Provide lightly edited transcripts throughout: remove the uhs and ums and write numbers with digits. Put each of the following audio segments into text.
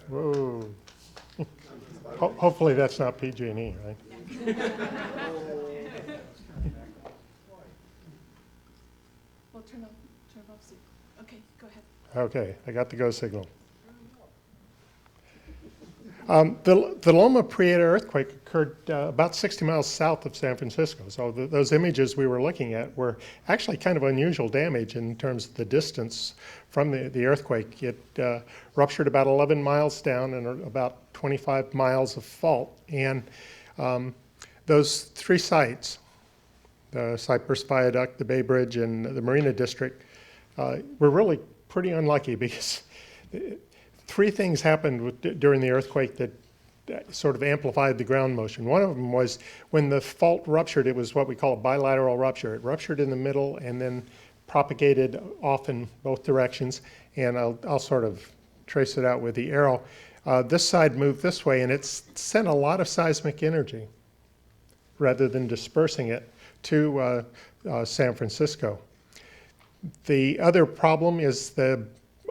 Whoa. Hopefully that's not PG&E, right? Well, turn off Zoom. Okay, go ahead. Okay, I got the go signal. The Loma Prieta earthquake occurred about 60 miles south of San Francisco. So those images we were looking at were actually kind of unusual damage in terms of the distance from the earthquake. It ruptured about 11 miles down and about 25 miles of fault. And those three sites, the Cypress Viaduct, the Bay Bridge, and the Marina District, were really pretty unlucky because three things happened during the earthquake that sort of amplified the ground motion. One of them was when the fault ruptured, it was what we call a bilateral rupture. It ruptured in the middle and then propagated off in both directions. And I'll sort of trace it out with the arrow. This side moved this way, and it sent a lot of seismic energy rather than dispersing it to San Francisco. The other problem is a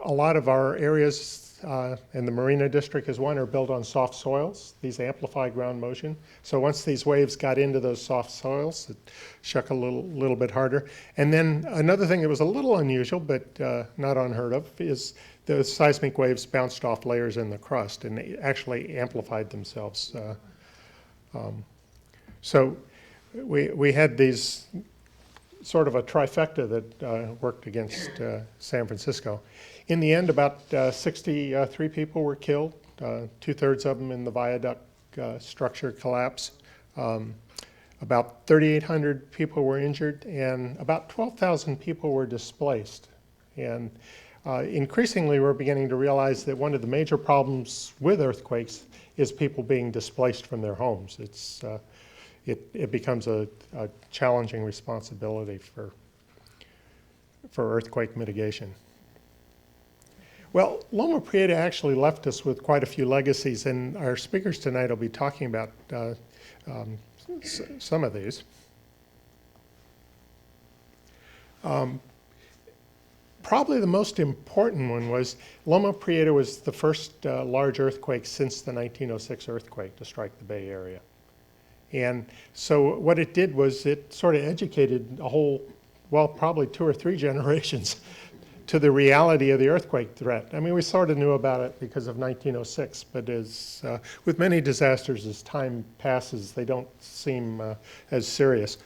lot of our areas and the Marina District is one, are built on soft soils. These amplify ground motion. So once these waves got into those soft soils, it shook a little bit harder. And then another thing that was a little unusual, but not unheard of, is the seismic waves bounced off layers in the crust and they actually amplified themselves. So we had these sort of a trifecta that worked against San Francisco. In the end, about 63 people were killed, 2/3 of them in the viaduct structure collapse. About 3,800 people were injured, and about 12,000 people were displaced. And increasingly, we're beginning to realize that one of the major problems with earthquakes is people being displaced from their homes. It becomes a challenging responsibility for earthquake mitigation. Well, Loma Prieta actually left us with quite a few legacies, and our speakers tonight will be talking about some of these. Probably the most important one was Loma Prieta was the first large earthquake since the 1906 earthquake to strike the Bay Area. And so what it did was it sort of educated a whole, well, probably 2 or 3 generations to the reality of the earthquake threat. I mean, we sort of knew about it because of 1906, but as with many disasters, as time passes, they don't seem as serious.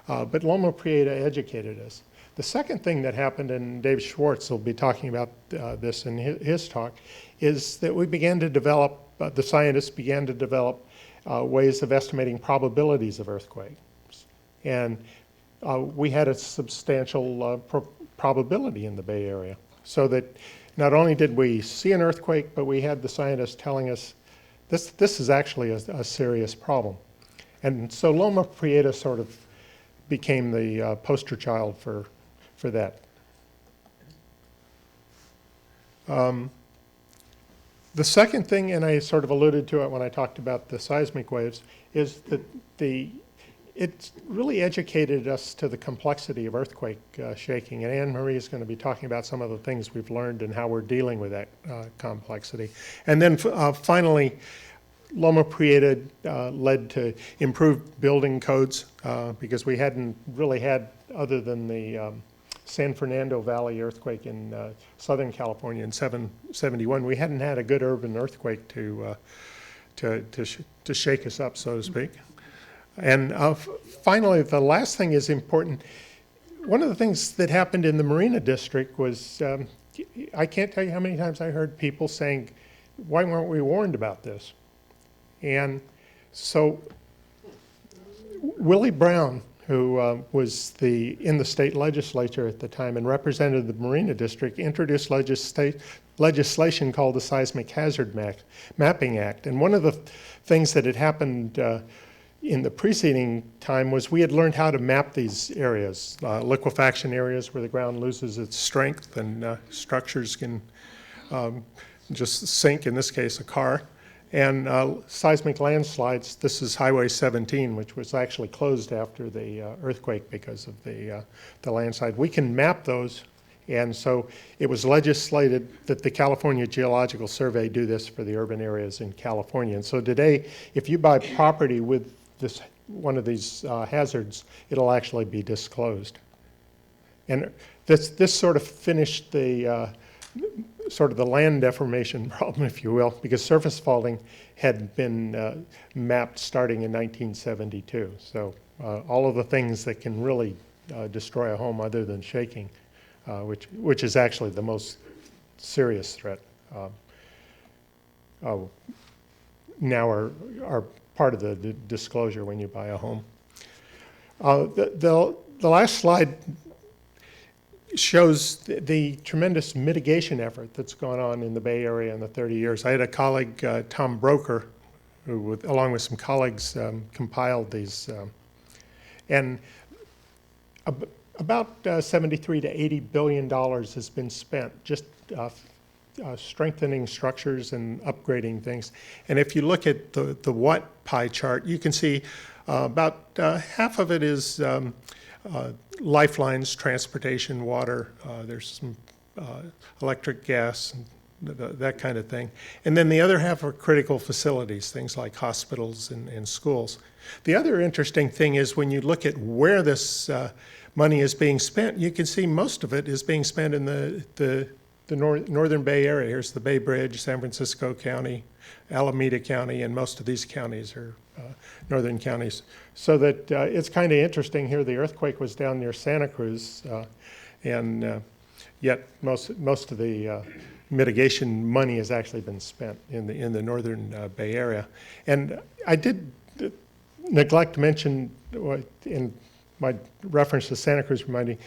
But Loma Prieta educated us. The second thing that happened, and Dave Schwartz will be talking about this in his talk, is that we began to develop, the scientists began to develop ways of estimating probabilities of earthquakes. And we had a substantial probability in the Bay Area. So that not only did we see an earthquake, but we had the scientists telling us this is actually a serious problem. And so Loma Prieta sort of became the poster child for that. The second thing, and I sort of alluded to it when I talked about the seismic waves, is that it really educated us to the complexity of earthquake shaking. And Annemarie is going to be talking about some of the things we've learned and how we're dealing with that complexity. And then finally, Loma Prieta led to improved building codes because we hadn't really had, other than the San Fernando Valley earthquake in Southern California in 1971, we hadn't had a good urban earthquake to shake us up, so to speak. And finally, the last thing is important. One of the things that happened in the Marina District was, I can't tell you how many times I heard people saying, why weren't we warned about this? And so Willie Brown, who was in the state legislature at the time and represented the Marina District, introduced legislation called the Seismic Hazard Mapping Act. And one of the things that had happened in the preceding time was we had learned how to map these areas, liquefaction areas where the ground loses its strength and structures can just sink, in this case, a car. And seismic landslides, this is Highway 17, which was actually closed after the earthquake because of the landslide. We can map those And so it was legislated that the California Geological Survey do this for the urban areas in California. And so today, if you buy property with this one of these hazards, it'll actually be disclosed. And this sort of finished the sort of the land deformation problem, if you will, because surface faulting had been mapped starting in 1972. So all of the things that can really destroy a home other than shaking, which is actually the most serious threat, now are part of the disclosure when you buy a home. The last slide shows the tremendous mitigation effort that's gone on in the Bay Area in the 30 years. I had a colleague, Tom Broker, who, along with some colleagues, compiled these. And about 73 to 80 billion dollars has been spent just strengthening structures and upgrading things. And if you look at the what pie chart, you can see about half of it is lifelines, transportation, water, there's some electric, gas, and that kind of thing. And then the other half are critical facilities, things like hospitals and schools. The other interesting thing is when you look at where this money is being spent, you can see most of it is being spent in the northern Bay Area. Here's the Bay Bridge, San Francisco County, Alameda County, and most of these counties are northern counties. So that it's kind of interesting here. The earthquake was down near Santa Cruz, and yet most of the mitigation money has actually been spent in the northern Bay Area. And I did neglect to mention in my reference to Santa Cruz, reminding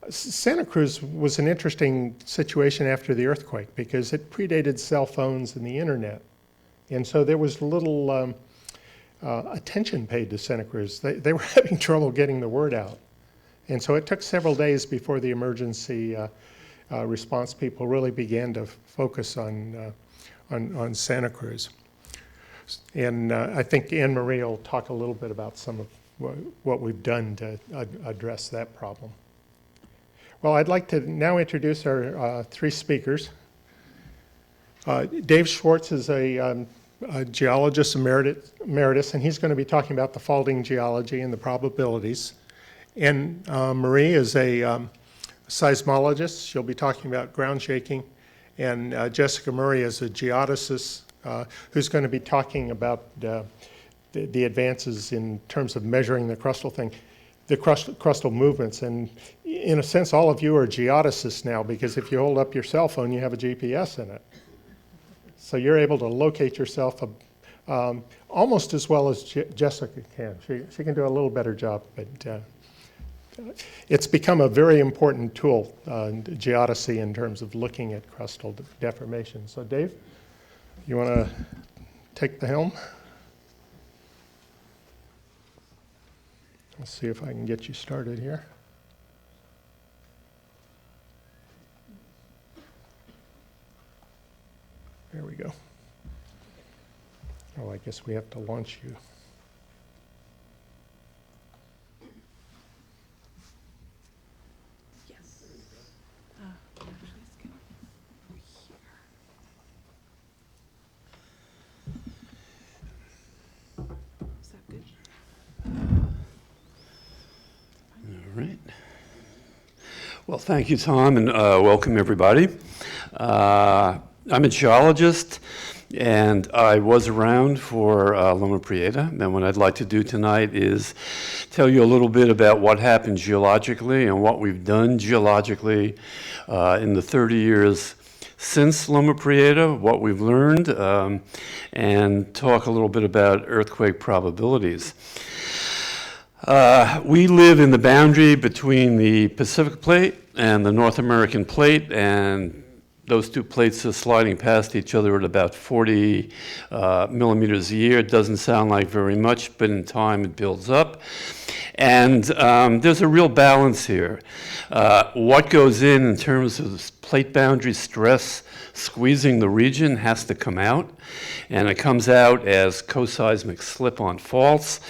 Santa Cruz was an interesting situation after the earthquake because it predated cell phones and the internet. And so there was little attention paid to Santa Cruz. They were having trouble getting the word out. And so it took several days before the emergency response people really began to focus on Santa Cruz. And I think Annemarie will talk a little bit about some of what we've done to address that problem. Well, I'd like to now introduce our three speakers. Dave Schwartz is a geologist emeritus, and he's going to be talking about the faulting geology and the probabilities. And Marie is a seismologist. She'll be talking about ground shaking. And Jessica Murray is a geodesist who's going to be talking about the advances in terms of measuring the crustal movements. And in a sense, all of you are geodesists now, because if you hold up your cell phone, you have a GPS in it. So you're able to locate yourself almost as well as Jessica can. She can do a little better job, but it's become a very important tool, geodesy, in terms of looking at crustal deformation. So Dave, you want to take the helm? Let's see if I can get you started here. There we go. Oh, I guess we have to launch you. Yes. Actually, it's good over here. Is that good? All right. Well, thank you, Tom, and welcome everybody. I'm a geologist, and I was around for Loma Prieta. And what I'd like to do tonight is tell you a little bit about what happened geologically and what we've done geologically in the 30 years since Loma Prieta, what we've learned, and talk a little bit about earthquake probabilities. We live in the boundary between the Pacific Plate and the North American Plate, and those two plates are sliding past each other at about 40 millimeters a year. It doesn't sound like very much, but in time it builds up. And there's a real balance here. What goes in terms of plate boundary stress squeezing the region has to come out, and it comes out as co-seismic slip-on faults.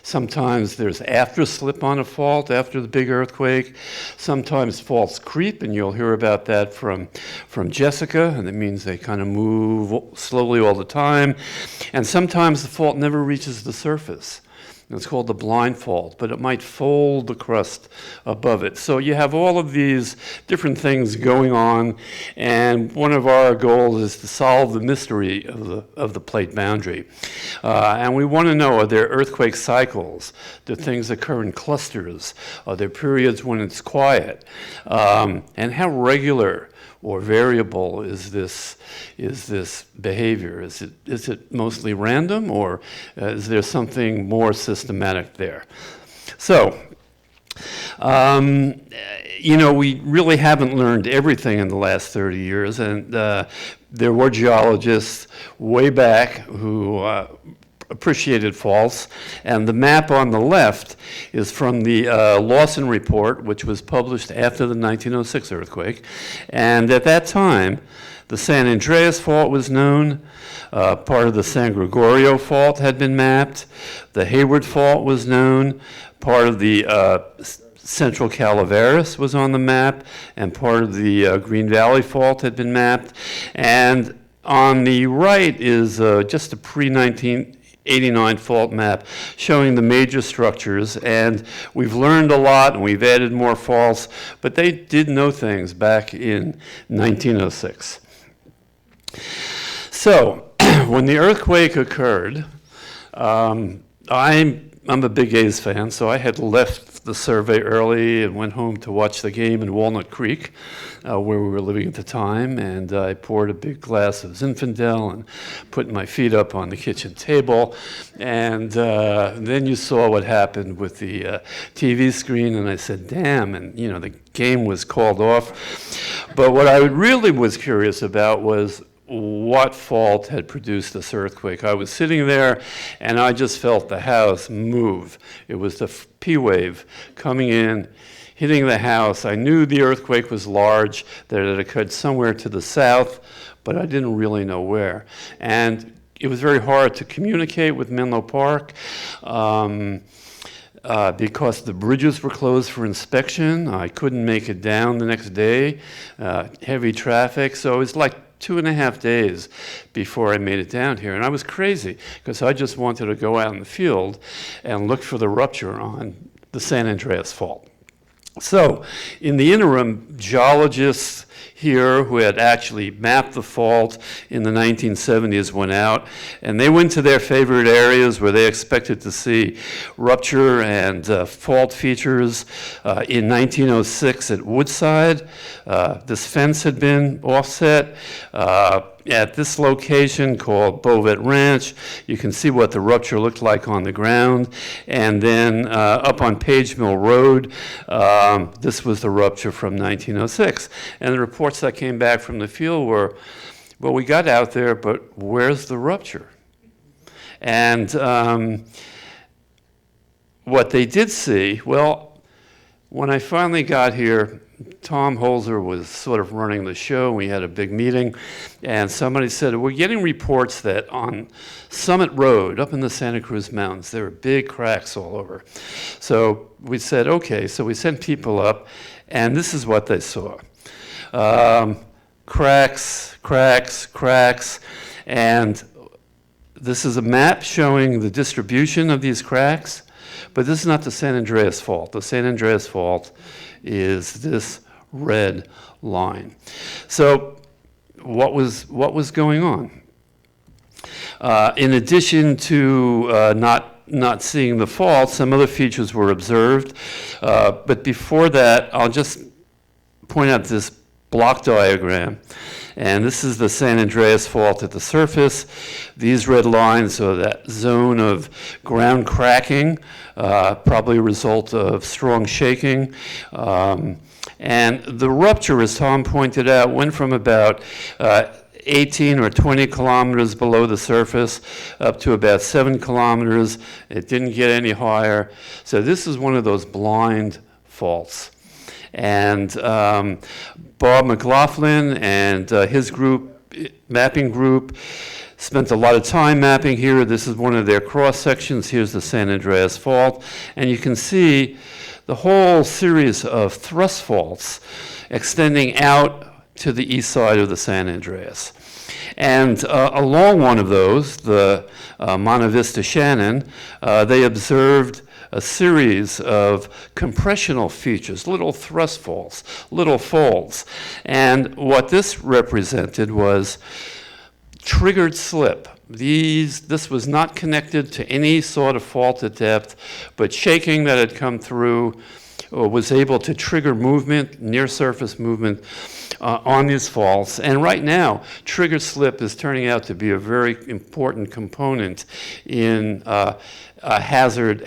Sometimes there's after slip on a fault after the big earthquake. Sometimes faults creep, and you'll hear about that from Jessica, and it means they kind of move slowly all the time. And sometimes the fault never reaches the surface. It's called the blind fault, but it might fold the crust above it. So you have all of these different things going on, and one of our goals is to solve the mystery of the plate boundary. And we want to know, are there earthquake cycles? Do things occur in clusters? Are there periods when it's quiet? And how regular or variable is this behavior? Is it mostly random, or is there something more systematic there? So, we really haven't learned everything in the last 30 years, and there were geologists way back who appreciated faults, and the map on the left is from the Lawson Report, which was published after the 1906 earthquake. And at that time, the San Andreas Fault was known, part of the San Gregorio Fault had been mapped, the Hayward Fault was known, part of the Central Calaveras was on the map, and part of the Green Valley Fault had been mapped. And on the right is just a pre-1989 fault map showing the major structures, and we've learned a lot and we've added more faults, but they did know things back in 1906. So when the earthquake occurred, I'm a big A's fan, so I had left the survey early and went home to watch the game in Walnut Creek, where we were living at the time, and I poured a big glass of Zinfandel and put my feet up on the kitchen table, and then you saw what happened with the TV screen, and I said, damn, and the game was called off. But what I really was curious about was what fault had produced this earthquake. I was sitting there and I just felt the house move. It was the P wave coming in, hitting the house. I knew the earthquake was large, that it occurred somewhere to the south, but I didn't really know where. And it was very hard to communicate with Menlo Park because the bridges were closed for inspection. I couldn't make it down the next day, heavy traffic. So it was like 2.5 days before I made it down here. And I was crazy because I just wanted to go out in the field and look for the rupture on the San Andreas Fault. So in the interim, geologists here who had actually mapped the fault in the 1970s went out, and they went to their favorite areas where they expected to see rupture and fault features. In 1906 at Woodside, this fence had been offset. At this location called Bovet Ranch, you can see what the rupture looked like on the ground. And then up on Page Mill Road, this was the rupture from 1906. And the reports that came back from the field were, well, we got out there, but where's the rupture? And what they did see, well, when I finally got here, Tom Holzer was sort of running the show. We had a big meeting, and somebody said, we're getting reports that on Summit Road up in the Santa Cruz Mountains, there were big cracks all over. So we said, okay, so we sent people up, and this is what they saw. Cracks, cracks, cracks, and this is a map showing the distribution of these cracks, but this is not the San Andreas Fault. The San Andreas Fault is this red line. So what was going on? In addition to not seeing the fault, some other features were observed. But before that, I'll just point out this block diagram. And this is the San Andreas Fault at the surface. These red lines are that zone of ground cracking, probably a result of strong shaking. And the rupture, as Tom pointed out, went from about 18 or 20 kilometers below the surface up to about 7 kilometers. It didn't get any higher. So this is one of those blind faults. And Bob McLaughlin and his group, mapping group, spent a lot of time mapping here. This is one of their cross sections. Here's the San Andreas Fault. And you can see the whole series of thrust faults extending out to the east side of the San Andreas. And along one of those, the Monte Vista Shannon, they observed a series of compressional features, little thrust faults, little folds. And what this represented was triggered slip. This was not connected to any sort of fault at depth, but shaking that had come through was able to trigger movement, near-surface movement on these faults. And right now, triggered slip is turning out to be a very important component in hazard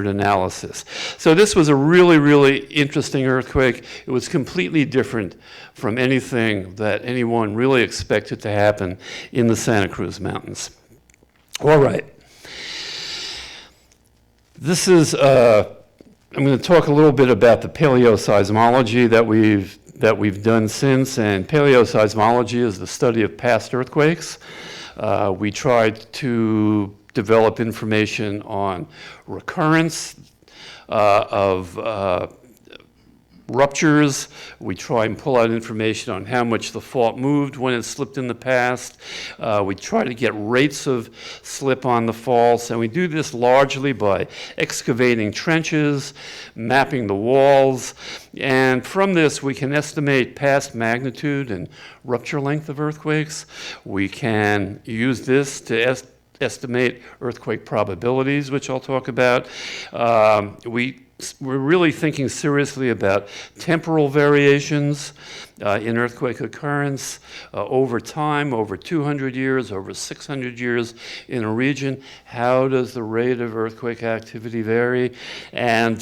analysis. So this was a really, really interesting earthquake. It was completely different from anything that anyone really expected to happen in the Santa Cruz Mountains. All right. This is, I'm going to talk a little bit about the paleoseismology that we've done since, and paleoseismology is the study of past earthquakes. We tried to develop information on recurrence of ruptures. We try and pull out information on how much the fault moved when it slipped in the past. We try to get rates of slip on the faults, and we do this largely by excavating trenches, mapping the walls, and from this we can estimate past magnitude and rupture length of earthquakes. We can use this to estimate earthquake probabilities, which I'll talk about. We're really thinking seriously about temporal variations in earthquake occurrence over time, over 200 years, over 600 years in a region. How does the rate of earthquake activity vary? And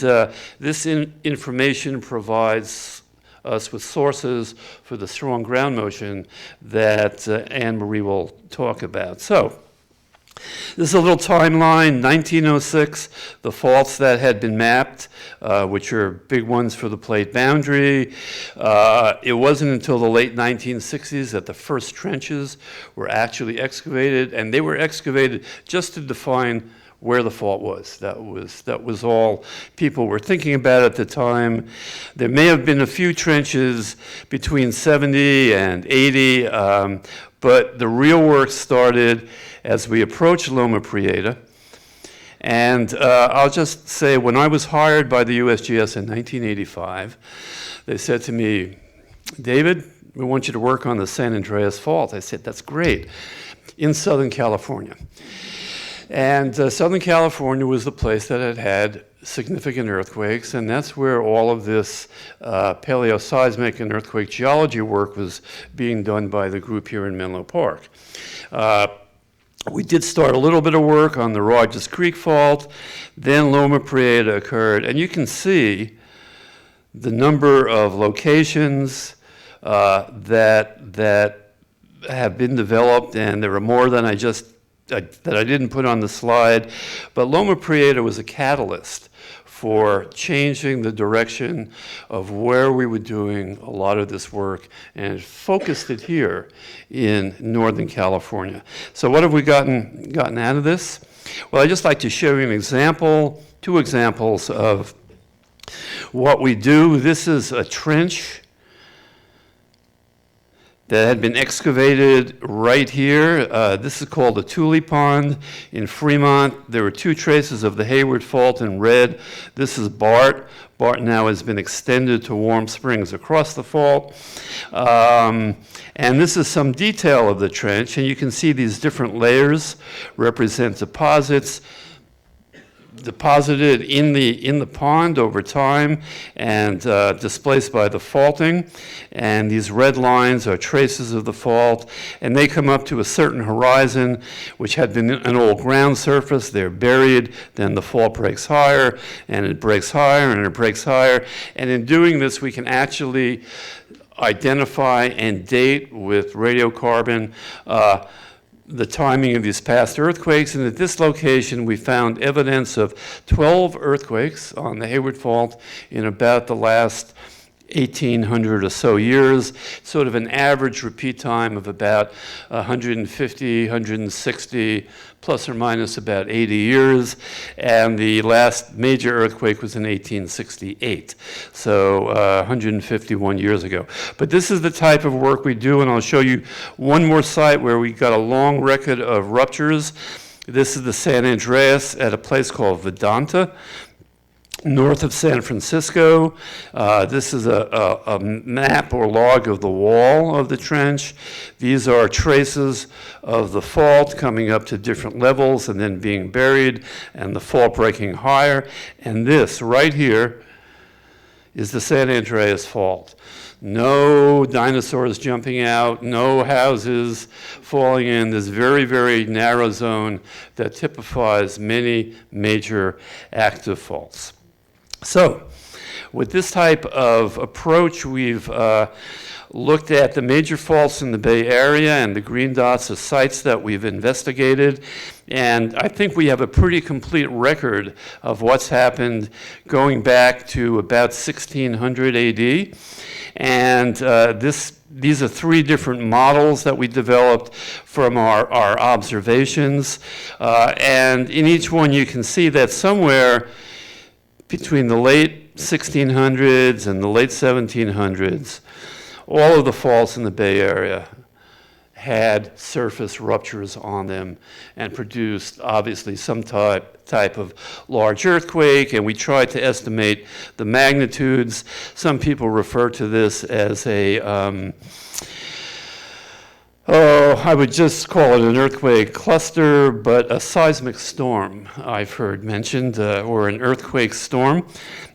this information provides us with sources for the strong ground motion that Annemarie will talk about. So, this is a little timeline, 1906, the faults that had been mapped, which are big ones for the plate boundary. It wasn't until the late 1960s that the first trenches were actually excavated, and they were excavated just to define where the fault was. That was all people were thinking about at the time. There may have been a few trenches between 70 and 80, but the real work started as we approached Loma Prieta. And I'll just say, when I was hired by the USGS in 1985, they said to me, David, we want you to work on the San Andreas Fault. I said, that's great, in Southern California. And Southern California was the place that had had significant earthquakes, and that's where all of this paleoseismic and earthquake geology work was being done by the group here in Menlo Park. We did start a little bit of work on the Rogers Creek Fault, then Loma Prieta occurred, and you can see the number of locations that have been developed, and there are more than that I didn't put on the slide, but Loma Prieta was a catalyst for changing the direction of where we were doing a lot of this work, and focused it here in Northern California. So what have we gotten out of this? Well, I'd just like to show you an example, two examples of what we do. This is a trench that had been excavated right here. This is called the Thule Pond in Fremont. There were two traces of the Hayward Fault in red. This is Bart. Bart now has been extended to Warm Springs across the fault. And this is some detail of the trench, and you can see these different layers represent deposits deposited in the pond over time and displaced by the faulting. And these red lines are traces of the fault, and they come up to a certain horizon, which had been an old ground surface. They're buried, then the fault breaks higher, and it breaks higher, and it breaks higher. And in doing this, we can actually identify and date with radiocarbon the timing of these past earthquakes. And at this location, we found evidence of 12 earthquakes on the Hayward Fault in about the last 1,800 or so years, sort of an average repeat time of about 150, 160, plus or minus about 80 years. And the last major earthquake was in 1868, so 151 years ago. But this is the type of work we do, and I'll show you one more site where we got a long record of ruptures. This is the San Andreas at a place called Vedanta, north of San Francisco. This is a map or log of the wall of the trench. These are traces of the fault coming up to different levels and then being buried, and the fault breaking higher. And this right here is the San Andreas Fault. No dinosaurs jumping out, no houses falling in, this very, very narrow zone that typifies many major active faults. So, with this type of approach, we've looked at the major faults in the Bay Area, and the green dots are sites that we've investigated. And I think we have a pretty complete record of what's happened going back to about 1600 AD. And these are three different models that we developed from our observations. And in each one, you can see that somewhere between the late 1600s and the late 1700s, all of the faults in the Bay Area had surface ruptures on them and produced, obviously, some type of large earthquake, and we tried to estimate the magnitudes. Some people refer to this as I would just call it an earthquake cluster, but a seismic storm, I've heard mentioned, or an earthquake storm.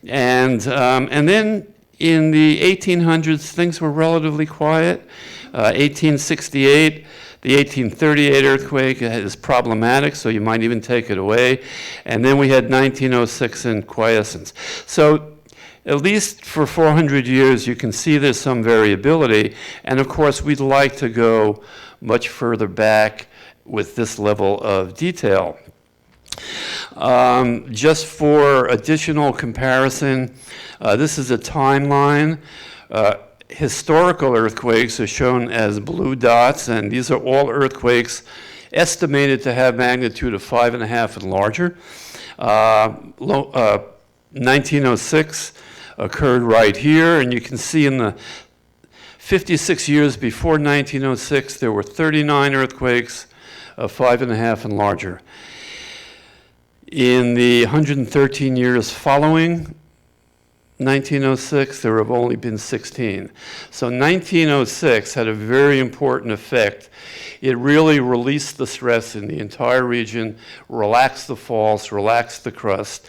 And then in the 1800s, things were relatively quiet. 1868, the 1838 earthquake is problematic, so you might even take it away. And then we had 1906 in quiescence. So at least for 400 years, you can see there's some variability. And of course, we'd like to go much further back with this level of detail. Just for additional comparison, this is a timeline. Historical earthquakes are shown as blue dots, and these are all earthquakes estimated to have magnitude of 5.5 and larger. 1906 occurred right here, and you can see in the 56 years before 1906, there were 39 earthquakes of 5.5 and larger. In the 113 years following 1906, there have only been 16. So 1906 had a very important effect. It really released the stress in the entire region, relaxed the faults, relaxed the crust.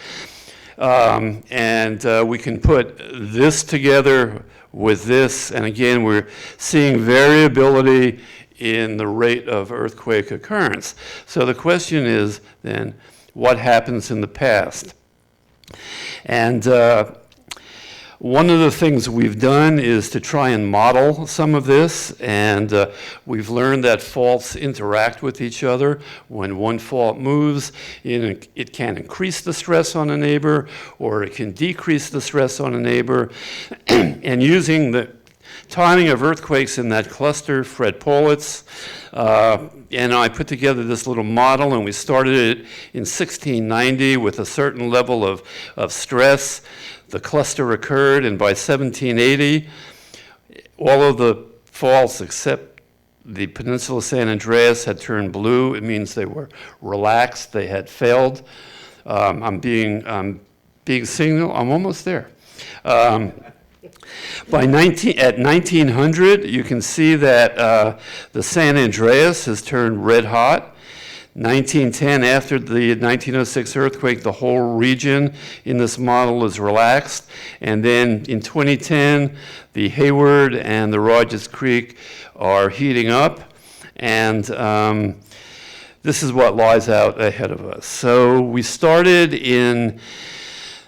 And we can put this together with this, and again, we're seeing variability in the rate of earthquake occurrence. So the question is then, what happens in the past? And one of the things we've done is to try and model some of this, and we've learned that faults interact with each other. When one fault moves, it can increase the stress on a neighbor, or it can decrease the stress on a neighbor. And using the timing of earthquakes in that cluster, Fred Politz and I put together this little model, and we started it in 1690 with a certain level of stress. The cluster occurred, and by 1780, all of the faults except the Peninsula San Andreas had turned blue. It means they were relaxed, they had failed. I'm being signal, I'm almost there. At 1900, you can see that the San Andreas has turned red hot. 1910, after the 1906 earthquake, the whole region in this model is relaxed. And then in 2010, the Hayward and the Rogers Creek are heating up. And this is what lies out ahead of us. So we started in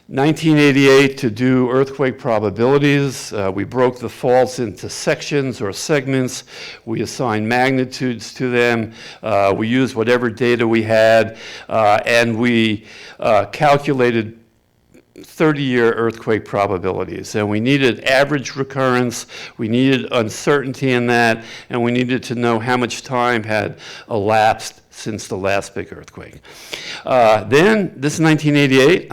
1988 to do earthquake probabilities. We broke the faults into sections or segments. We assigned magnitudes to them. We used whatever data we had, and we calculated 30-year earthquake probabilities, and we needed average recurrence, we needed uncertainty in that, and we needed to know how much time had elapsed since the last big earthquake. Then, this is 1988,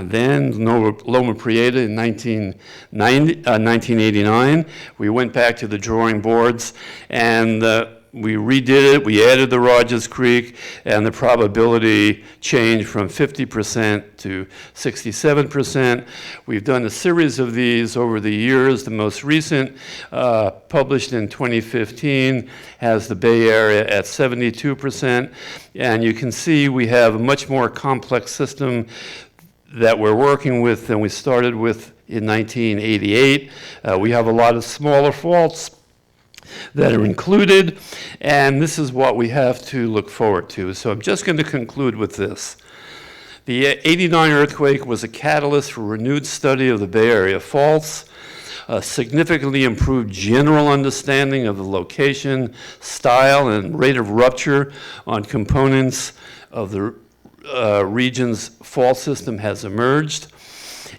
then Loma Prieta in 1989. We went back to the drawing boards, and we redid it, we added the Rogers Creek, and the probability changed from 50% to 67%. We've done a series of these over the years. The most recent, published in 2015, has the Bay Area at 72%. And you can see we have a much more complex system that we're working with than we started with in 1988. We have a lot of smaller faults that are included, and this is what we have to look forward to. So I'm just going to conclude with this. The 89 earthquake was a catalyst for renewed study of the Bay Area faults, a significantly improved general understanding of the location, style, and rate of rupture on components of the region's fault system has emerged.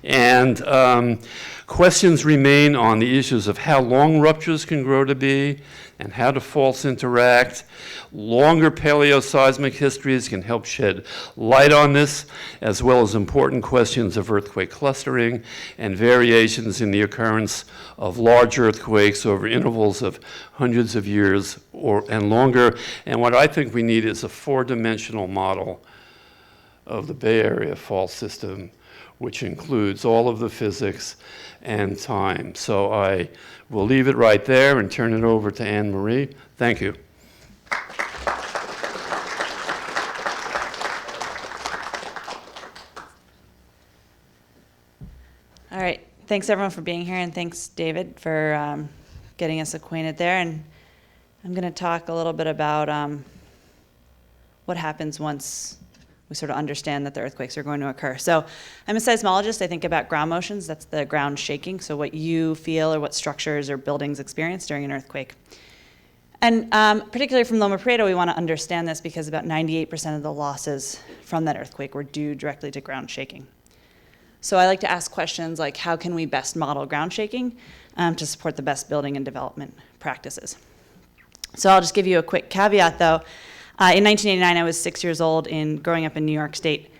And questions remain on the issues of how long ruptures can grow to be and how do faults interact. Longer paleoseismic histories can help shed light on this, as well as important questions of earthquake clustering and variations in the occurrence of large earthquakes over intervals of hundreds of years and longer. And what I think we need is a four-dimensional model of the Bay Area fault system, which includes all of the physics and time. So I will leave it right there and turn it over to Annemarie. Thank you. All right, thanks everyone for being here, and thanks David for getting us acquainted there. And I'm going to talk a little bit about what happens once we sort of understand that the earthquakes are going to occur. So I'm a seismologist. I think about ground motions. That's the ground shaking, so what you feel or what structures or buildings experience during an earthquake. And particularly from Loma Prieta, we want to understand this because about 98% of the losses from that earthquake were due directly to ground shaking. So I like to ask questions like, how can we best model ground shaking to support the best building and development practices? So I'll just give you a quick caveat, though. In 1989, I was 6 years old growing up in New York State.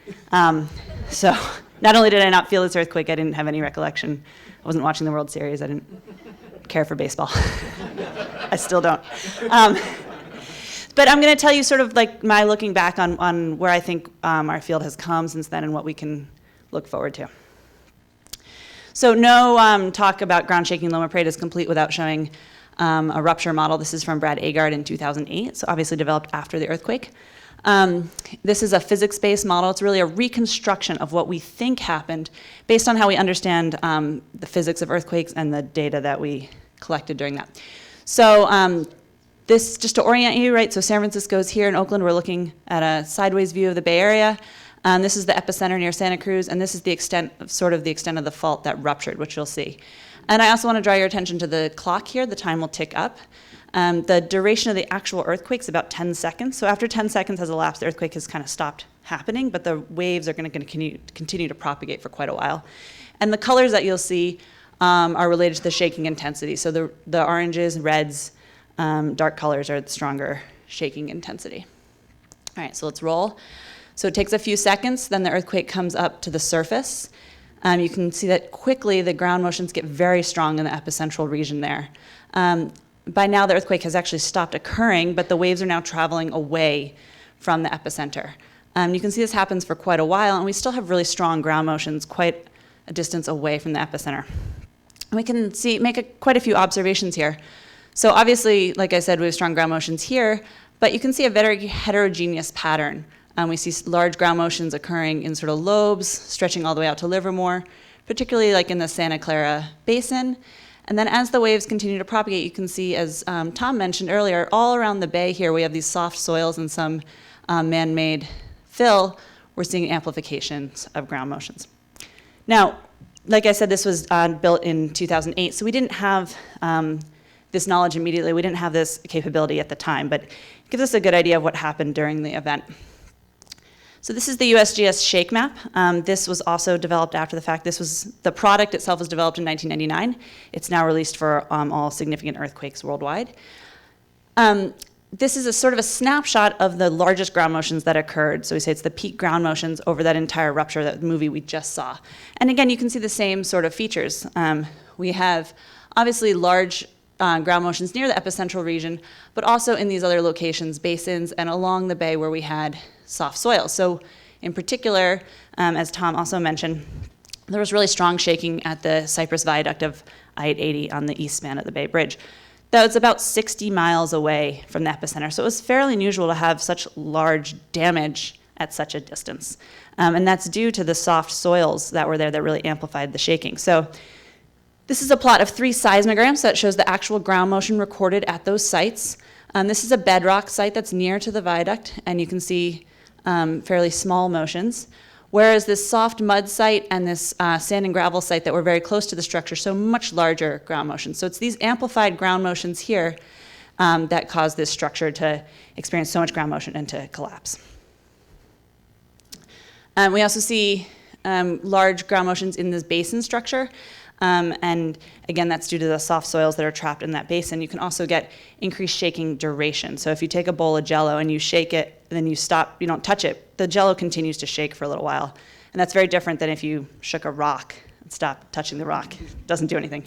So not only did I not feel this earthquake, I didn't have any recollection. I wasn't watching the World Series. I didn't care for baseball. I still don't. But I'm going to tell you sort of like my looking back on where I think our field has come since then and what we can look forward to. So no talk about ground shaking Loma Prieta is complete without showing a rupture model. This is from Brad Agard in 2008, so obviously developed after the earthquake. This is a physics-based model. It's really a reconstruction of what we think happened based on how we understand the physics of earthquakes and the data that we collected during that. So this, just to orient you, right, so San Francisco is here in Oakland. We're looking at a sideways view of the Bay Area. This is the epicenter near Santa Cruz, and this is the extent of the fault that ruptured, which you'll see. And I also want to draw your attention to the clock here. The time will tick up. The duration of the actual earthquake is about 10 seconds. So after 10 seconds has elapsed, the earthquake has kind of stopped happening, but the waves are going to continue to propagate for quite a while. And the colors that you'll see are related to the shaking intensity. So the oranges, reds, dark colors are the stronger shaking intensity. All right, so let's roll. So it takes a few seconds, then the earthquake comes up to the surface. You can see that quickly the ground motions get very strong in the epicentral region there. By now the earthquake has actually stopped occurring, but the waves are now traveling away from the epicenter. You can see this happens for quite a while, and we still have really strong ground motions quite a distance away from the epicenter. And we can make quite a few observations here. So obviously, like I said, we have strong ground motions here, but you can see a very heterogeneous pattern. We see large ground motions occurring in sort of lobes, stretching all the way out to Livermore, particularly like in the Santa Clara Basin. And then as the waves continue to propagate, you can see, as Tom mentioned earlier, all around the bay here, we have these soft soils and some man-made fill. We're seeing amplifications of ground motions. Now, like I said, this was built in 2008, so we didn't have this knowledge immediately. We didn't have this capability at the time, but it gives us a good idea of what happened during the event. So this is the USGS Shake Map. This was also developed after the fact. The product itself was developed in 1999. It's now released for all significant earthquakes worldwide. This is a sort of a snapshot of the largest ground motions that occurred. So we say it's the peak ground motions over that entire rupture, that movie we just saw. And again, you can see the same sort of features. We have obviously large ground motions near the epicentral region, but also in these other locations, basins, and along the bay where we had soft soil. So in particular, as Tom also mentioned, there was really strong shaking at the Cypress Viaduct of I-880 on the east span of the Bay Bridge. That was about 60 miles away from the epicenter. So it was fairly unusual to have such large damage at such a distance. And that's due to the soft soils that were there that really amplified the shaking. So this is a plot of 3 seismograms that shows the actual ground motion recorded at those sites. This is a bedrock site that's near to the viaduct, and you can see fairly small motions. Whereas this soft mud site and this sand and gravel site that were very close to the structure, so much larger ground motions. So it's these amplified ground motions here that cause this structure to experience so much ground motion and to collapse. We also see large ground motions in this basin structure. And again, that's due to the soft soils that are trapped in that basin. You can also get increased shaking duration. So if you take a bowl of Jell-O and you shake it, and then you stop, you don't touch it, the Jell-O continues to shake for a little while. And that's very different than if you shook a rock and stopped touching the rock. It doesn't do anything.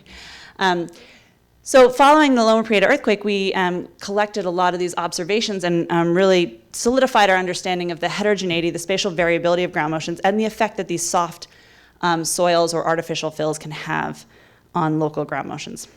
So following the Loma Prieta earthquake, we collected a lot of these observations and really solidified our understanding of the heterogeneity, the spatial variability of ground motions, and the effect that these soft soils or artificial fills can have on local ground motions.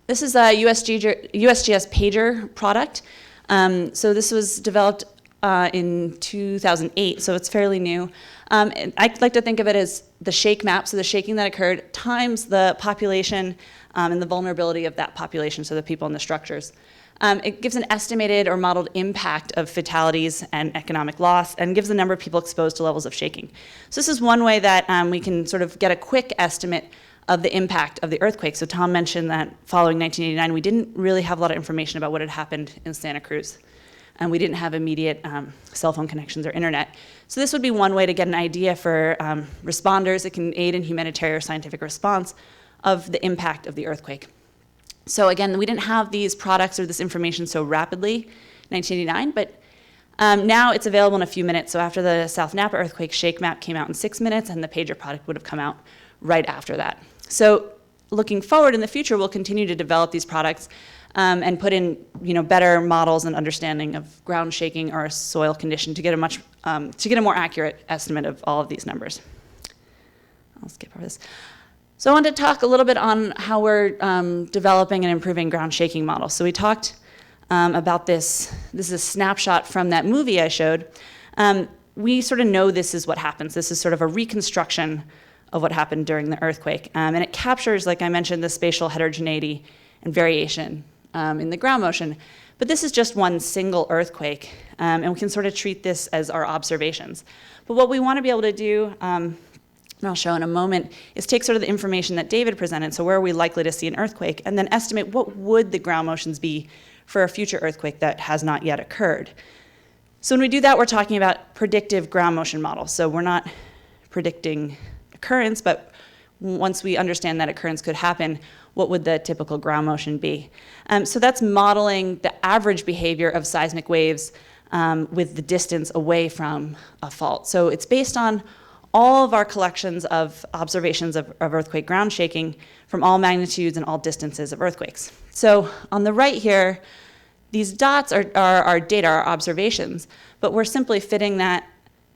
This is a USGS Pager product. So this was developed in 2008, so it's fairly new. And I like to think of it as the shake map, so the shaking that occurred times the population and the vulnerability of that population, so the people in the structures. It gives an estimated or modeled impact of fatalities and economic loss, and gives the number of people exposed to levels of shaking. So this is one way that we can sort of get a quick estimate of the impact of the earthquake. So Tom mentioned that following 1989, we didn't really have a lot of information about what had happened in Santa Cruz. And we didn't have immediate cell phone connections or internet. So this would be one way to get an idea for responders. It can aid in humanitarian or scientific response of the impact of the earthquake. So again, we didn't have these products or this information so rapidly in 1989, but now it's available in a few minutes. So after the South Napa earthquake, Shake Map came out in 6 minutes, and the Pager product would have come out right after that. So looking forward in the future, we'll continue to develop these products and put in, better models and understanding of ground shaking or soil condition to get a more accurate estimate of all of these numbers. I'll skip over this. So I wanted to talk a little bit on how we're developing and improving ground shaking models. So we talked about this. This is a snapshot from that movie I showed. We sort of know this is what happens. This is sort of a reconstruction of what happened during the earthquake. And it captures, like I mentioned, the spatial heterogeneity and variation in the ground motion. But this is just one single earthquake, and we can sort of treat this as our observations. But what we want to be able to do, and I'll show in a moment, is take sort of the information that David presented, so where are we likely to see an earthquake, and then estimate what would the ground motions be for a future earthquake that has not yet occurred. So when we do that, we're talking about predictive ground motion models. So we're not predicting occurrence, but once we understand that occurrence could happen, what would the typical ground motion be? So that's modeling the average behavior of seismic waves with the distance away from a fault. So it's based on all of our collections of observations of earthquake ground shaking from all magnitudes and all distances of earthquakes. So on the right here, these dots are our data, our observations, but we're simply fitting that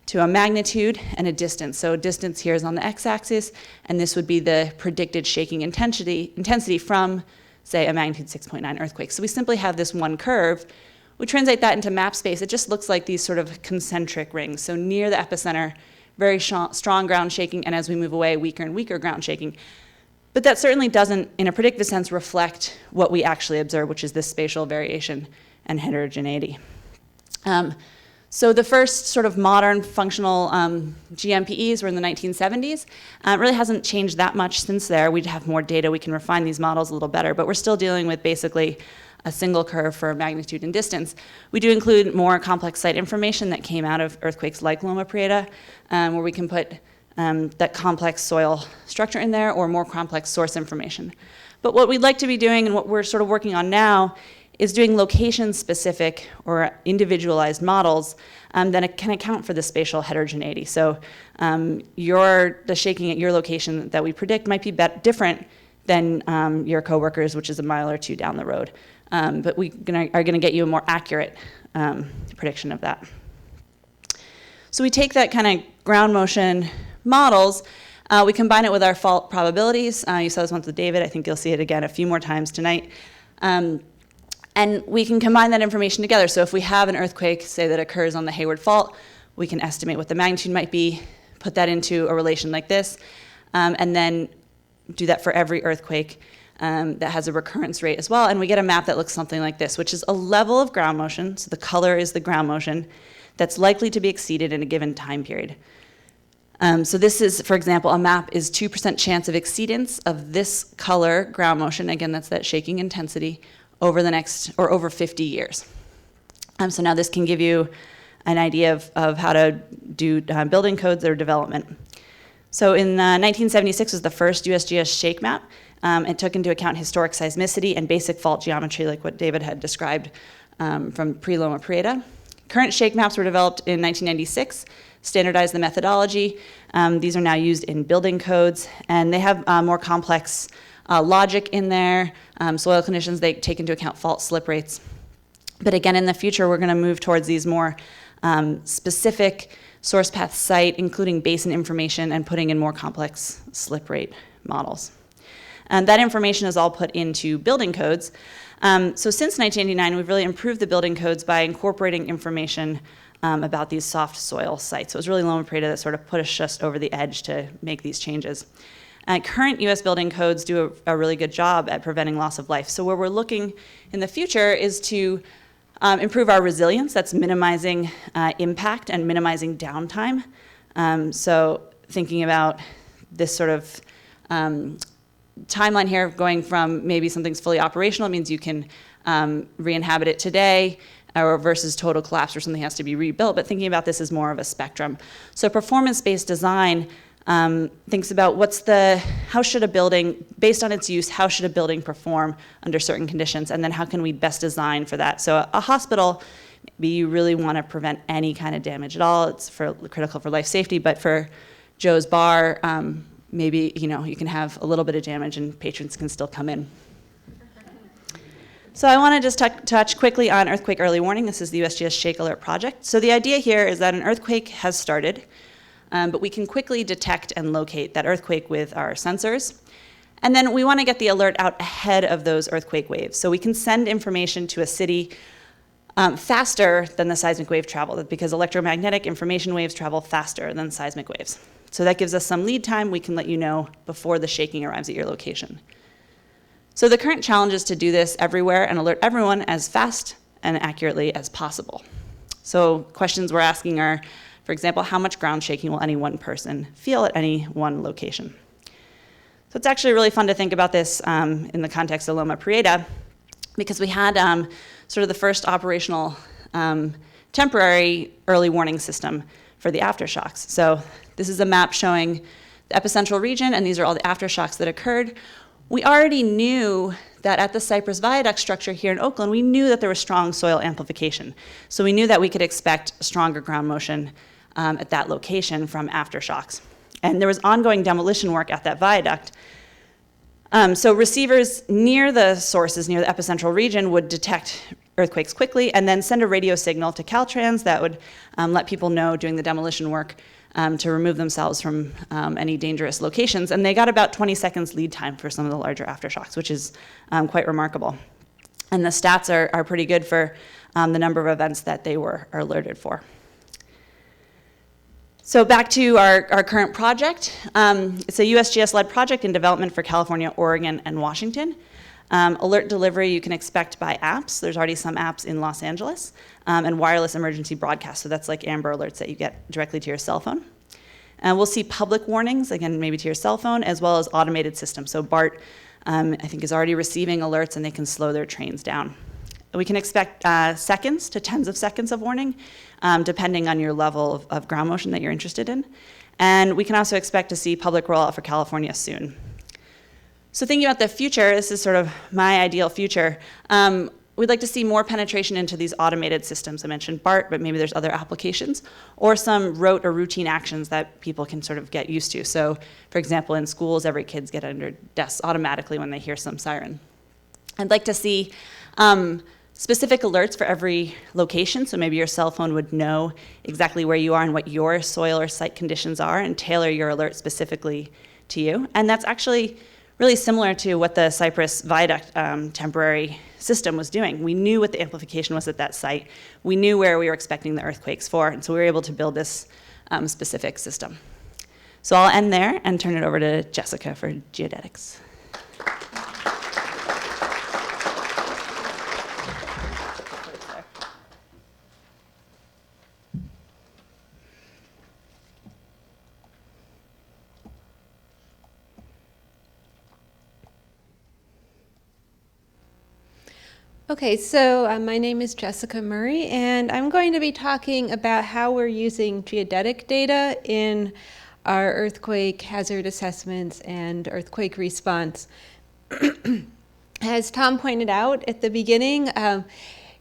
to a magnitude and a distance. So distance here is on the x-axis, and this would be the predicted shaking intensity from, say, a magnitude 6.9 earthquake. So we simply have this one curve. We translate that into map space. It just looks like these sort of concentric rings. So near the epicenter, very strong ground shaking, and as we move away, weaker and weaker ground shaking. But that certainly doesn't, in a predictive sense, reflect what we actually observe, which is this spatial variation and heterogeneity. So the first sort of modern functional GMPEs were in the 1970s. It really hasn't changed that much since there. We have more data. We can refine these models a little better, but we're still dealing with basically a single curve for magnitude and distance. We do include more complex site information that came out of earthquakes like Loma Prieta, where we can put that complex soil structure in there or more complex source information. But what we'd like to be doing and what we're sort of working on now is doing location-specific or individualized models that can account for the spatial heterogeneity. So the shaking at your location that we predict might be different than your coworkers, which is a mile or two down the road. But we are going to get you a more accurate prediction of that. So we take that kind of ground motion models, we combine it with our fault probabilities. You saw this once with David. I think you'll see it again a few more times tonight. And we can combine that information together. So if we have an earthquake, say, that occurs on the Hayward Fault, we can estimate what the magnitude might be, put that into a relation like this, and then do that for every earthquake that has a recurrence rate as well. And we get a map that looks something like this, which is a level of ground motion. So the color is the ground motion that's likely to be exceeded in a given time period. So this is, for example, a map is 2% chance of exceedance of this color ground motion. Again, that's that shaking intensity over the next, or over 50 years. So now this can give you an idea of how to do building codes or development. So in 1976 was the first USGS Shake Map. It took into account historic seismicity and basic fault geometry, like what David had described from pre-Loma Prieta. Current shake maps were developed in 1996, standardized the methodology. These are now used in building codes, and they have more complex logic in there, soil conditions. They take into account fault slip rates. But again, in the future, we're going to move towards these more specific source path site, including basin information, and putting in more complex slip rate models. And that information is all put into building codes. So since 1989, we've really improved the building codes by incorporating information about these soft soil sites. So it was really Loma Prieta that sort of pushed us over the edge to make these changes. Current US building codes do a really good job at preventing loss of life. So where we're looking in the future is to improve our resilience. That's minimizing impact and minimizing downtime. So thinking about this sort of timeline here, going from maybe something's fully operational, it means you can re-inhabit it today, or versus total collapse, or something has to be rebuilt. But thinking about this as more of a spectrum. So performance-based design thinks about how should a building, based on its use, how should a building perform under certain conditions, and then how can we best design for that. So a hospital, maybe you really want to prevent any kind of damage at all. It's critical for life safety, but for Joe's Bar, maybe you can have a little bit of damage and patrons can still come in. So I want to just touch quickly on earthquake early warning. This is the USGS Shake Alert project. So the idea here is that an earthquake has started, but we can quickly detect and locate that earthquake with our sensors. And then we want to get the alert out ahead of those earthquake waves. So we can send information to a city faster than the seismic wave travel, because electromagnetic information waves travel faster than seismic waves. So that gives us some lead time. We can let you know before the shaking arrives at your location. So the current challenge is to do this everywhere and alert everyone as fast and accurately as possible. So questions we're asking are, for example, how much ground shaking will any one person feel at any one location? So it's actually really fun to think about this in the context of Loma Prieta, because we had sort of the first operational temporary early warning system for the aftershocks. So this is a map showing the epicentral region, and these are all the aftershocks that occurred. We already knew that at the Cypress Viaduct structure here in Oakland, we knew that there was strong soil amplification. So we knew that we could expect stronger ground motion at that location from aftershocks. And there was ongoing demolition work at that viaduct. So receivers near the sources, near the epicentral region, would detect earthquakes quickly and then send a radio signal to Caltrans that would let people know doing the demolition work to remove themselves from any dangerous locations. And they got about 20 seconds lead time for some of the larger aftershocks, which is quite remarkable. And the stats are pretty good for the number of events that they were alerted for. So back to our current project. It's a USGS-led project in development for California, Oregon, and Washington. Alert delivery you can expect by apps. There's already some apps in Los Angeles, and wireless emergency broadcast. So that's like Amber Alerts that you get directly to your cell phone. And we'll see public warnings, again, maybe to your cell phone, as well as automated systems. So BART, I think, is already receiving alerts, and they can slow their trains down. we can expect seconds to tens of seconds of warning, depending on your level of ground motion that you're interested in. And we can also expect to see public rollout for California soon. So thinking about the future, this is sort of my ideal future. We'd like to see more penetration into these automated systems. I mentioned BART, but maybe there's other applications, or some rote or routine actions that people can sort of get used to. So, for example, in schools, every kid's get under desks automatically when they hear some siren. I'd like to see specific alerts for every location. So maybe your cell phone would know exactly where you are and what your soil or site conditions are and tailor your alert specifically to you. And that's actually really similar to what the Cypress Viaduct temporary system was doing. We knew what the amplification was at that site. We knew where we were expecting the earthquakes for, and so we were able to build this specific system. So I'll end there and turn it over to Jessica for geodetics. Okay, so my name is Jessica Murray, and I'm going to be talking about how we're using geodetic data in our earthquake hazard assessments and earthquake response. As Tom pointed out at the beginning,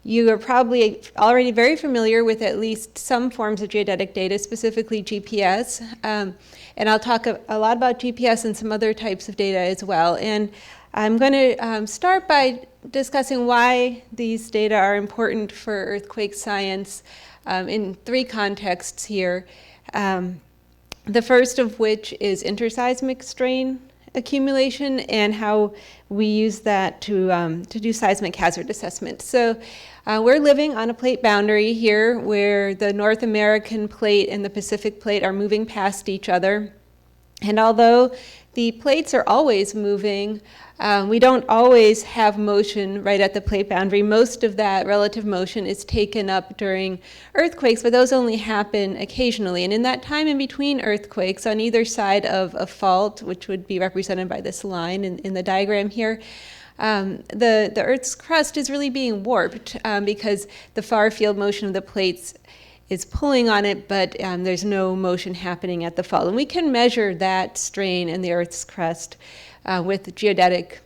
you are probably already very familiar with at least some forms of geodetic data, specifically GPS. And I'll talk a lot about GPS and some other types of data as well. And I'm going to start by discussing why these data are important for earthquake science in three contexts here. The first of which is interseismic strain accumulation and how we use that to do seismic hazard assessment. So we're living on a plate boundary here where the North American plate and the Pacific plate are moving past each other. And although the plates are always moving, we don't always have motion right at the plate boundary. Most of that relative motion is taken up during earthquakes, but those only happen occasionally. And in that time in between earthquakes, on either side of a fault, which would be represented by this line in the diagram here, the Earth's crust is really being warped because the far field motion of the plates is pulling on it, but there's no motion happening at the fault. And we can measure that strain in the Earth's crust with geodetic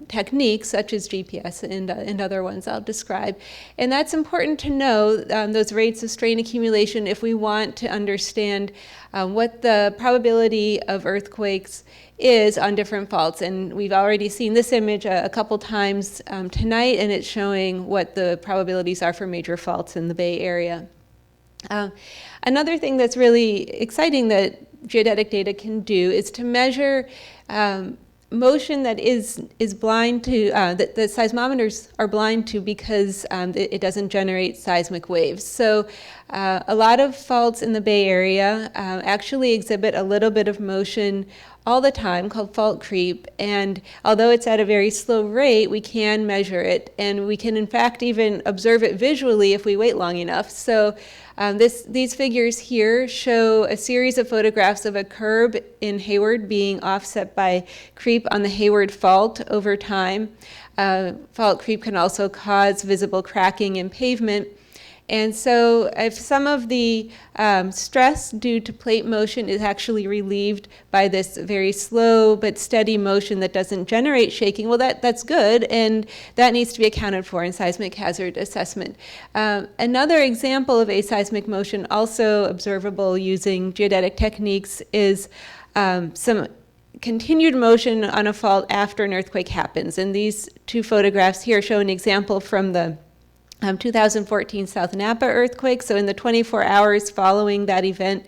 techniques such as GPS and other ones I'll describe. And that's important to know, those rates of strain accumulation, if we want to understand what the probability of earthquakes is on different faults. And we've already seen this image a couple times tonight, and it's showing what the probabilities are for major faults in the Bay Area. Another thing that's really exciting that geodetic data can do is to measure motion that is blind to, that the seismometers are blind to because it doesn't generate seismic waves. So a lot of faults in the Bay Area actually exhibit a little bit of motion all the time called fault creep, and although it's at a very slow rate, we can measure it, and we can in fact even observe it visually if we wait long enough. So these figures here show a series of photographs of a curb in Hayward being offset by creep on the Hayward fault over time. Fault creep can also cause visible cracking in pavement. And so if some of the stress due to plate motion is actually relieved by this very slow but steady motion that doesn't generate shaking, well, that's good, and that needs to be accounted for in seismic hazard assessment. Another example of aseismic motion also observable using geodetic techniques is some continued motion on a fault after an earthquake happens. And these two photographs here show an example from the 2014 South Napa earthquake. So in the 24 hours following that event,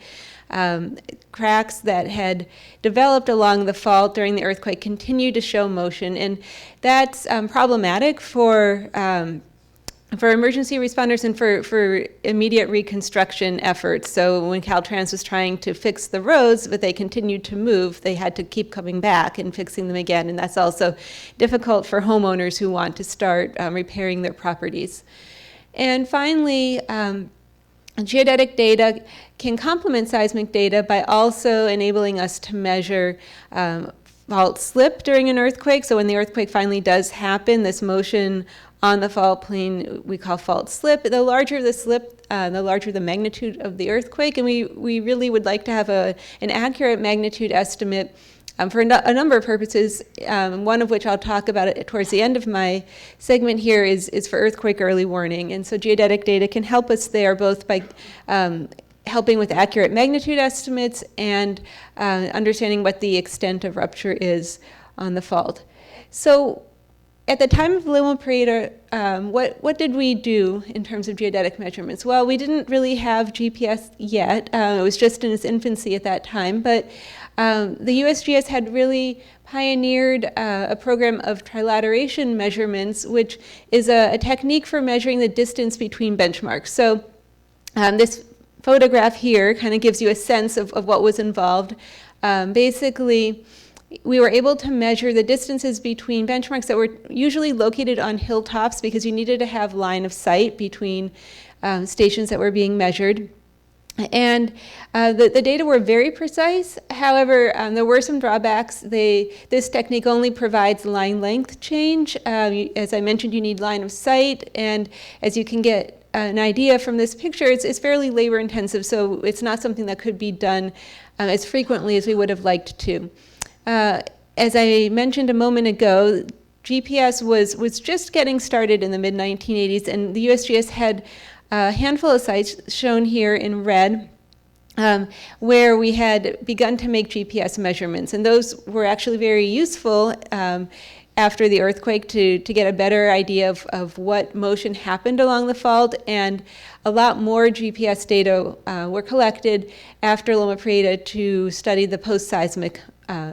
cracks that had developed along the fault during the earthquake continued to show motion. And that's problematic for emergency responders and for immediate reconstruction efforts. So when Caltrans was trying to fix the roads, but they continued to move, they had to keep coming back and fixing them again. And that's also difficult for homeowners who want to start repairing their properties. And finally, geodetic data can complement seismic data by also enabling us to measure fault slip during an earthquake. So when the earthquake finally does happen, this motion on the fault plane we call fault slip. The larger the slip, the larger the magnitude of the earthquake, and we really would like to have an accurate magnitude estimate for a number of purposes, one of which I'll talk about it towards the end of my segment here is for earthquake early warning. And so geodetic data can help us there, both by helping with accurate magnitude estimates and understanding what the extent of rupture is on the fault. So at the time of Loma Prieta, what did we do in terms of geodetic measurements? Well, we didn't really have GPS yet. It was just in its infancy at that time, but the USGS had really pioneered a program of trilateration measurements, which is a technique for measuring the distance between benchmarks. So this photograph here kind of gives you a sense of what was involved. Basically, we were able to measure the distances between benchmarks that were usually located on hilltops because you needed to have line of sight between stations that were being measured. And the data were very precise. However, there were some drawbacks. This technique only provides line length change. As I mentioned, you need line of sight. And as you can get an idea from this picture, it's fairly labor intensive. So it's not something that could be done as frequently as we would have liked to. As I mentioned a moment ago, GPS was just getting started in the mid-1980s, and the USGS had a handful of sites shown here in red where we had begun to make GPS measurements. And those were actually very useful after the earthquake to get a better idea of what motion happened along the fault. And a lot more GPS data were collected after Loma Prieta to study the post-seismic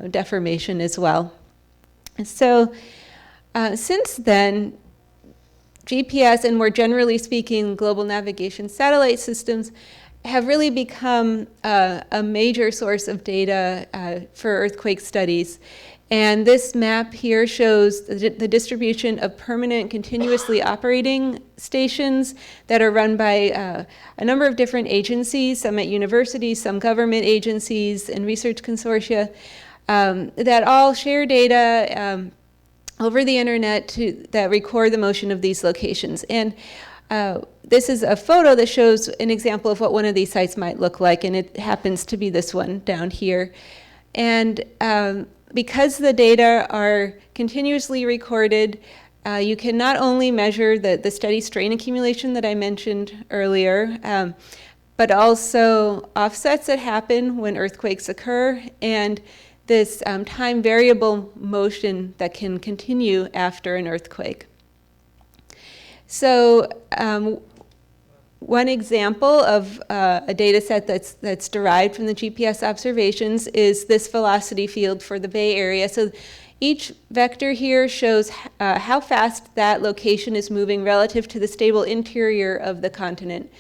deformation as well. So since then, GPS and more generally speaking, global navigation satellite systems have really become a major source of data for earthquake studies. And this map here shows the distribution of permanent, continuously operating stations that are run by a number of different agencies, some at universities, some government agencies, and research consortia that all share data over the internet that record the motion of these locations. And this is a photo that shows an example of what one of these sites might look like, and it happens to be this one down here. And because the data are continuously recorded, you can not only measure the steady strain accumulation that I mentioned earlier, but also offsets that happen when earthquakes occur, and this time variable motion that can continue after an earthquake. So one example of a data set that's derived from the GPS observations is this velocity field for the Bay Area. So each vector here shows how fast that location is moving relative to the stable interior of the continent.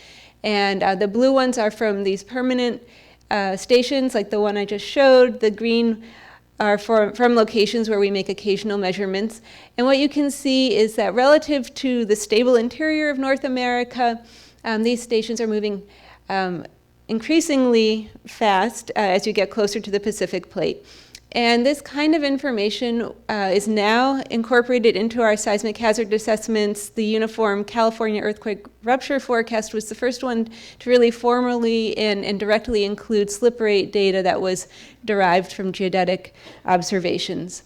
And the blue ones are from these permanent stations like the one I just showed. The green are from locations where we make occasional measurements. And what you can see is that relative to the stable interior of North America, these stations are moving increasingly fast as you get closer to the Pacific Plate. And this kind of information is now incorporated into our seismic hazard assessments. The Uniform California Earthquake Rupture Forecast was the first one to really formally and directly include slip rate data that was derived from geodetic observations.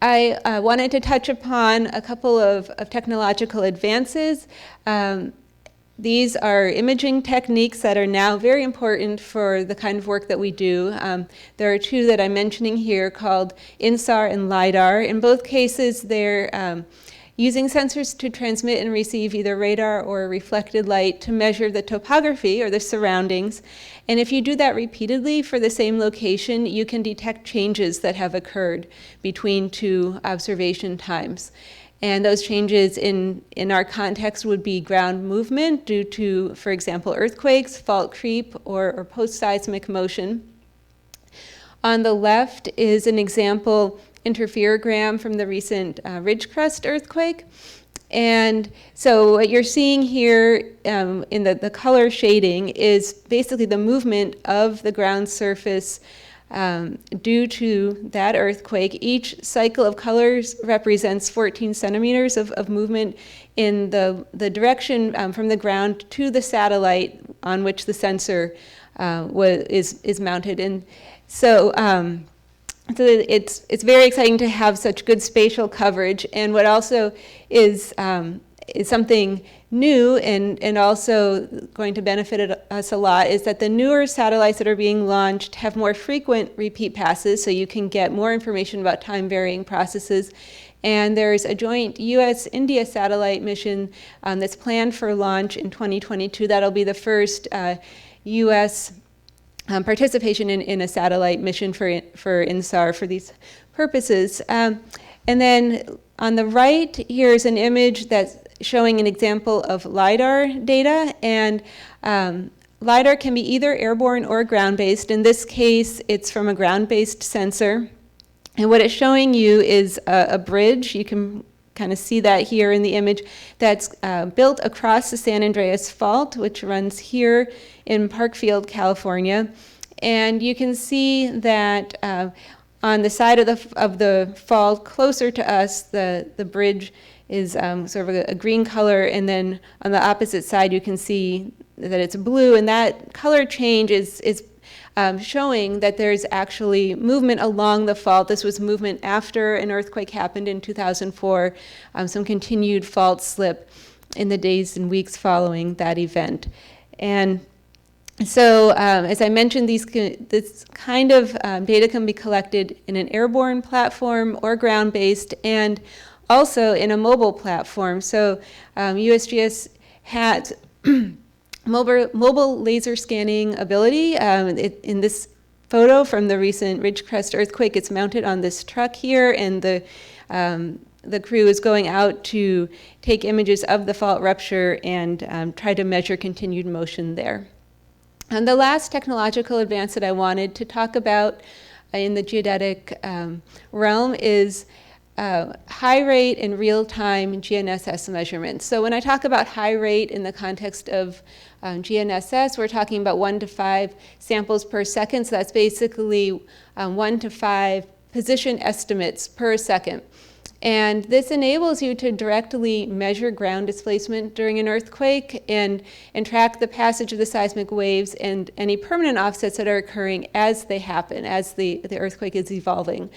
I wanted to touch upon a couple of technological advances. These are imaging techniques that are now very important for the kind of work that we do. There are two that I'm mentioning here called INSAR and LIDAR. In both cases, they're using sensors to transmit and receive either radar or reflected light to measure the topography or the surroundings. And if you do that repeatedly for the same location, you can detect changes that have occurred between two observation times. And those changes in our context would be ground movement due to, for example, earthquakes, fault creep, or post-seismic motion. On the left is an example interferogram from the recent Ridgecrest earthquake. And so what you're seeing here in the color shading is basically the movement of the ground surface due to that earthquake. Each cycle of colors represents 14 centimeters of movement in the direction from the ground to the satellite on which the sensor is mounted. And so, so it's very exciting to have such good spatial coverage. And what also is something new and also going to benefit us a lot is that the newer satellites that are being launched have more frequent repeat passes, so you can get more information about time-varying processes. And there's a joint US-India satellite mission that's planned for launch in 2022. That'll be the first US participation in a satellite mission for INSAR for these purposes. And then on the right, here's an image that's showing an example of LiDAR data. And LiDAR can be either airborne or ground-based. In this case, it's from a ground-based sensor. And what it's showing you is a bridge. You can kind of see that here in the image that's built across the San Andreas Fault, which runs here in Parkfield, California. And you can see that on the side of the fault closer to us, the bridge is sort of a green color, and then on the opposite side you can see that it's blue, and that color change is showing that there's actually movement along the fault. This was movement after an earthquake happened in 2004, some continued fault slip in the days and weeks following that event. And so, as I mentioned, this kind of data can be collected in an airborne platform or ground-based, and also in a mobile platform. So USGS had mobile laser scanning ability. In this photo from the recent Ridgecrest earthquake, it's mounted on this truck here, and the crew is going out to take images of the fault rupture and try to measure continued motion there. And the last technological advance that I wanted to talk about in the geodetic realm is high rate and real-time GNSS measurements. So when I talk about high rate in the context of GNSS, we're talking about 1 to 5 samples per second. So that's basically 1 to 5 position estimates per second. And this enables you to directly measure ground displacement during an earthquake and track the passage of the seismic waves and any permanent offsets that are occurring as they happen, as the earthquake is evolving.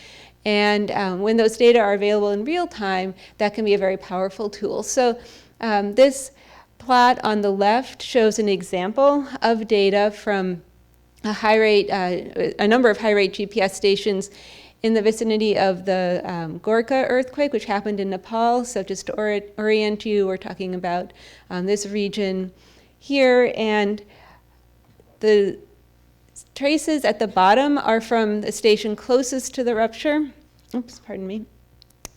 And when those data are available in real time, that can be a very powerful tool. So this plot on the left shows an example of data from a number of high-rate GPS stations in the vicinity of the Gorkha earthquake, which happened in Nepal. So just to orient you, we're talking about this region here. And the traces at the bottom are from the station closest to the rupture. Oops, pardon me.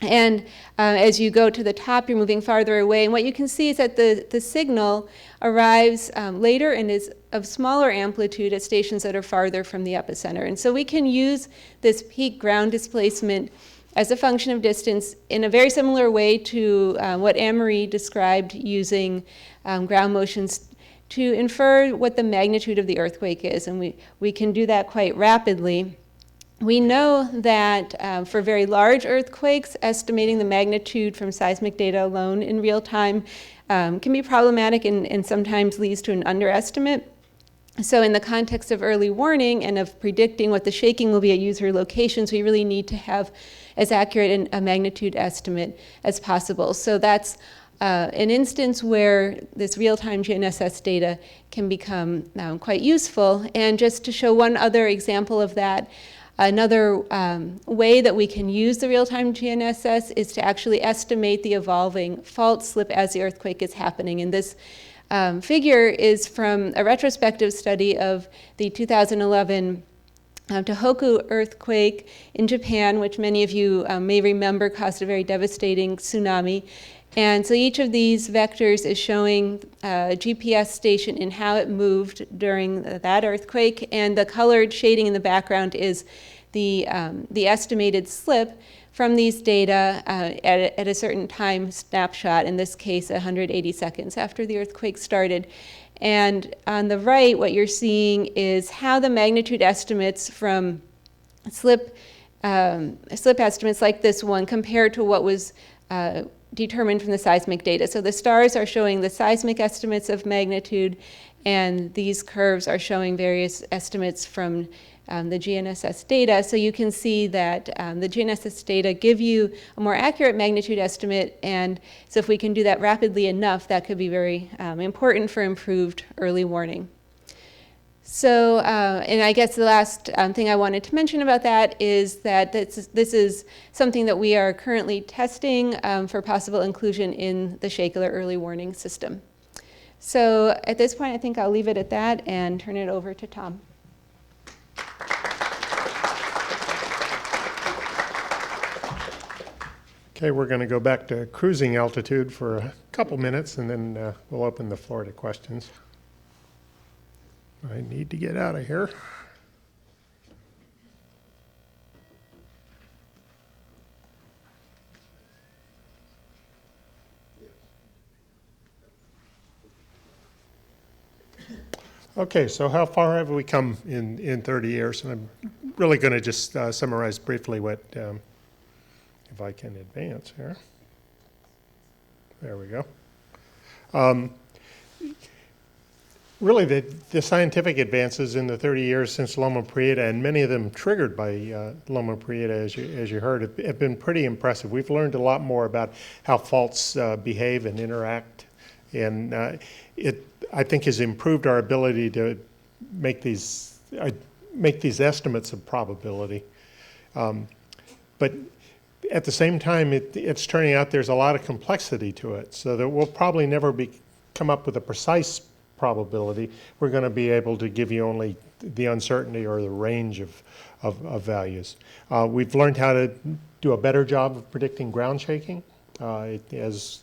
And as you go to the top, you're moving farther away. And what you can see is that the signal arrives later and is of smaller amplitude at stations that are farther from the epicenter. And so we can use this peak ground displacement as a function of distance in a very similar way to what Annemarie described using ground motions to infer what the magnitude of the earthquake is. And we can do that quite rapidly. We know that for very large earthquakes, estimating the magnitude from seismic data alone in real time can be problematic and sometimes leads to an underestimate. So in the context of early warning and of predicting what the shaking will be at user locations, we really need to have as accurate a magnitude estimate as possible. So that's an instance where this real-time GNSS data can become quite useful. And just to show one other example of that, another way that we can use the real-time GNSS is to actually estimate the evolving fault slip as the earthquake is happening. And this figure is from a retrospective study of the 2011 Tohoku earthquake in Japan, which many of you may remember caused a very devastating tsunami. And so each of these vectors is showing a GPS station and how it moved during that earthquake. And the colored shading in the background is the estimated slip from these data at a certain time snapshot, in this case 180 seconds after the earthquake started. And on the right, what you're seeing is how the magnitude estimates from slip estimates like this one compared to what was determined from the seismic data. So the stars are showing the seismic estimates of magnitude, and these curves are showing various estimates from the GNSS data. So you can see that the GNSS data give you a more accurate magnitude estimate, and so if we can do that rapidly enough, that could be very important for improved early warning. So, and I guess the last thing I wanted to mention about that is that this is something that we are currently testing for possible inclusion in the Shake Alert early warning system. So at this point, I think I'll leave it at that and turn it over to Tom. Okay, we're going to go back to cruising altitude for a couple minutes, and then we'll open the floor to questions. I need to get out of here. Okay, so how far have we come in 30 years? And I'm really going to just summarize briefly what, if I can advance here. There we go. Really, the scientific advances in the 30 years since Loma Prieta, and many of them triggered by Loma Prieta, as you heard, have been pretty impressive. We've learned a lot more about how faults behave and interact, and it, I think, has improved our ability to make these estimates of probability. But at the same time, it's turning out there's a lot of complexity to it, so that we'll probably never come up with a precise probability. We're going to be able to give you only the uncertainty or the range of values. We've learned how to do a better job of predicting ground shaking. As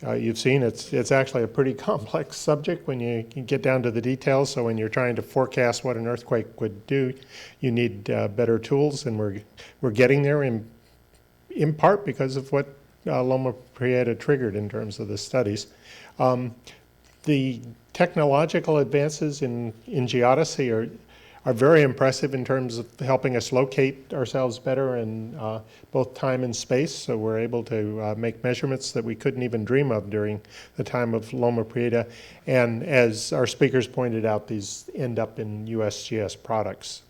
you've seen, it's actually a pretty complex subject when you get down to the details. So when you're trying to forecast what an earthquake would do, you need better tools, and we're getting there in part because of what Loma Prieta triggered in terms of the studies. The technological advances in geodesy are very impressive in terms of helping us locate ourselves better in both time and space. So we're able to make measurements that we couldn't even dream of during the time of Loma Prieta. And as our speakers pointed out, these end up in USGS products.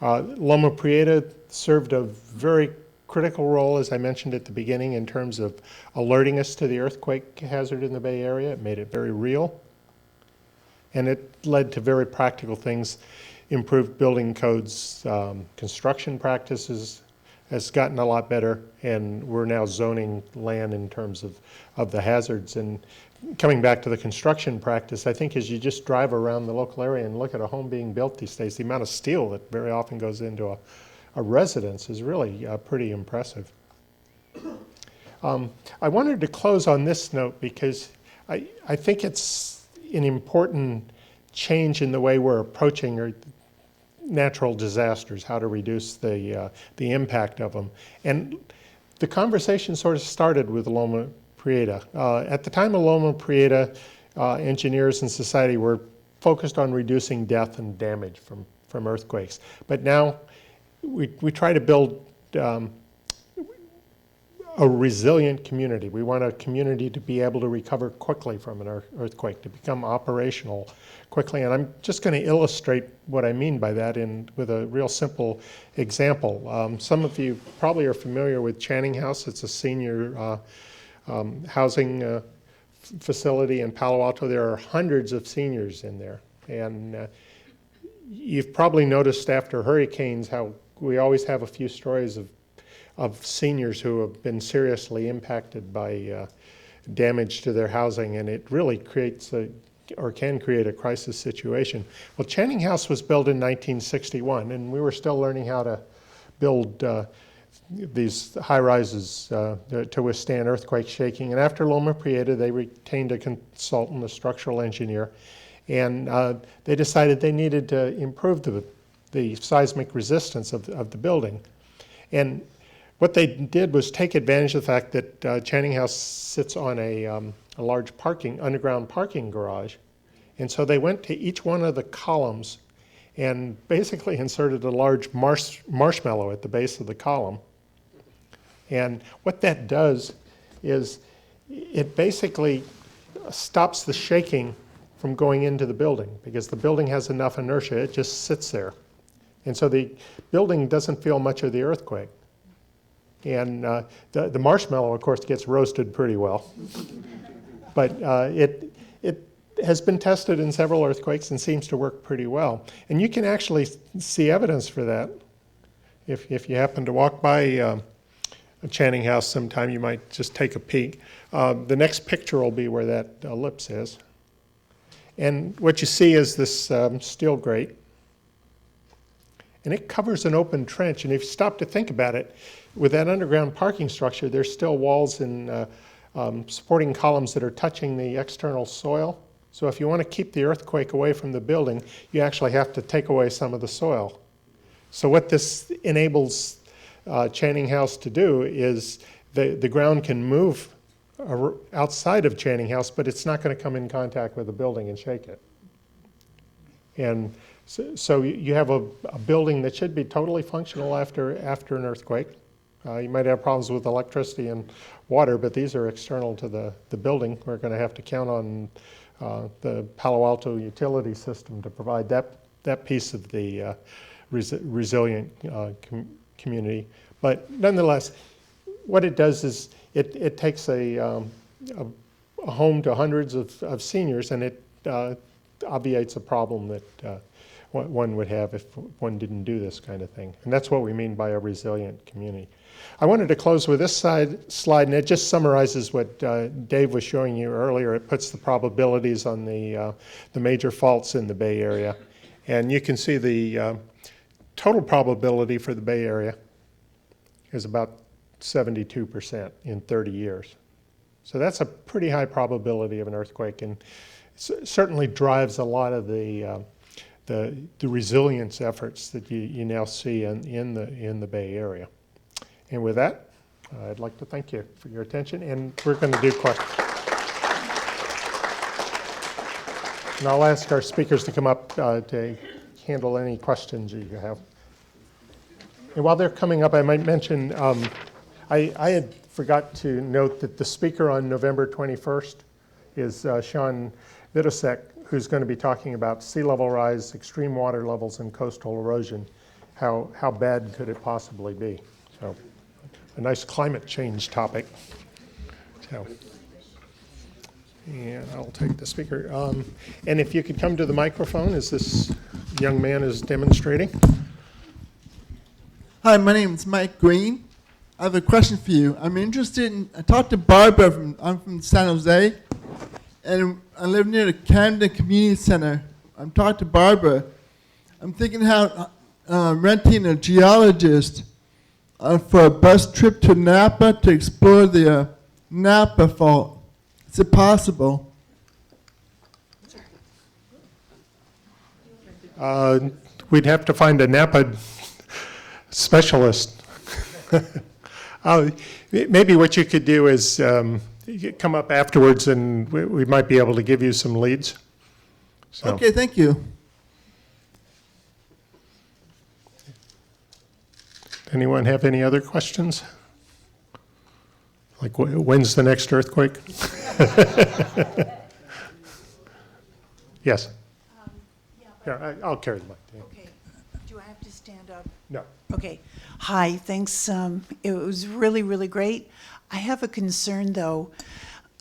Loma Prieta served a very critical role, as I mentioned at the beginning, in terms of alerting us to the earthquake hazard in the Bay Area. It made it very real. And it led to very practical things, improved building codes, construction practices has gotten a lot better, and we're now zoning land in terms of the hazards. And coming back to the construction practice, I think as you just drive around the local area and look at a home being built these days, the amount of steel that very often goes into a residence is really pretty impressive. I wanted to close on this note because I think it's an important change in the way we're approaching natural disasters, how to reduce the impact of them. And the conversation sort of started with Loma Prieta. At the time of Loma Prieta, engineers and society were focused on reducing death and damage from earthquakes. But now we try to build a resilient community. We want a community to be able to recover quickly from an earthquake, to become operational quickly. And I'm just going to illustrate what I mean by that with a real simple example. Some of you probably are familiar with Channing House. It's a senior housing facility in Palo Alto. There are hundreds of seniors in there. And you've probably noticed after hurricanes how we always have a few stories of seniors who have been seriously impacted by damage to their housing, and it really creates can create a crisis situation. Well, Channing House was built in 1961, and we were still learning how to build these high-rises to withstand earthquake shaking. And after Loma Prieta, they retained a consultant, a structural engineer, and they decided they needed to improve the seismic resistance of the building. And what they did was take advantage of the fact that Channing House sits on a large underground parking garage. And so they went to each one of the columns and basically inserted a large marshmallow at the base of the column. And what that does is it basically stops the shaking from going into the building, because the building has enough inertia, it just sits there. And so the building doesn't feel much of the earthquake. And the marshmallow, of course, gets roasted pretty well. But it has been tested in several earthquakes and seems to work pretty well. And you can actually see evidence for that. If you happen to walk by Channing House sometime, you might just take a peek. The next picture will be where that ellipse is. And what you see is this steel grate. And it covers an open trench. And if you stop to think about it, with that underground parking structure, there's still walls and supporting columns that are touching the external soil. So if you want to keep the earthquake away from the building, you actually have to take away some of the soil. So what this enables Channing House to do is the ground can move outside of Channing House, but it's not going to come in contact with the building and shake it. And so you have a building that should be totally functional after an earthquake. You might have problems with electricity and water, but these are external to the building. We're going to have to count on the Palo Alto utility system to provide that piece of the resilient community. But nonetheless, what it does is it takes a home to hundreds of seniors, and it obviates a problem that one would have if one didn't do this kind of thing. And that's what we mean by a resilient community. I wanted to close with this slide, and it just summarizes what Dave was showing you earlier. It puts the probabilities on the major faults in the Bay Area. And you can see the total probability for the Bay Area is about 72% in 30 years. So that's a pretty high probability of an earthquake, and certainly drives a lot of the resilience efforts that you now see in the Bay Area. And with that, I'd like to thank you for your attention, and we're going to do questions. And I'll ask our speakers to come up to handle any questions you have. And while they're coming up, I might mention, I had forgot to note that the speaker on November 21st is Sean Vidosek, who's going to be talking about sea level rise, extreme water levels, and coastal erosion. How bad could it possibly be? So, a nice climate change topic. So, and I'll take the speaker. And if you could come to the microphone as this young man is demonstrating. Hi, my name is Mike Green. I have a question for you. I talked to Barbara, I'm from San Jose, and I live near the Camden Community Center. I'm talking to Barbara. I'm thinking how renting a geologist for a bus trip to Napa to explore the Napa fault. Is it possible? We'd have to find a Napa specialist. Maybe what you could do is come up afterwards, and we might be able to give you some leads. So. Okay, thank you. Anyone have any other questions? Like when's the next earthquake? Yes. Yeah, I'll carry the mic. Okay. Do I have to stand up? No. Okay. Hi, thanks. It was really, really great. I have a concern, though.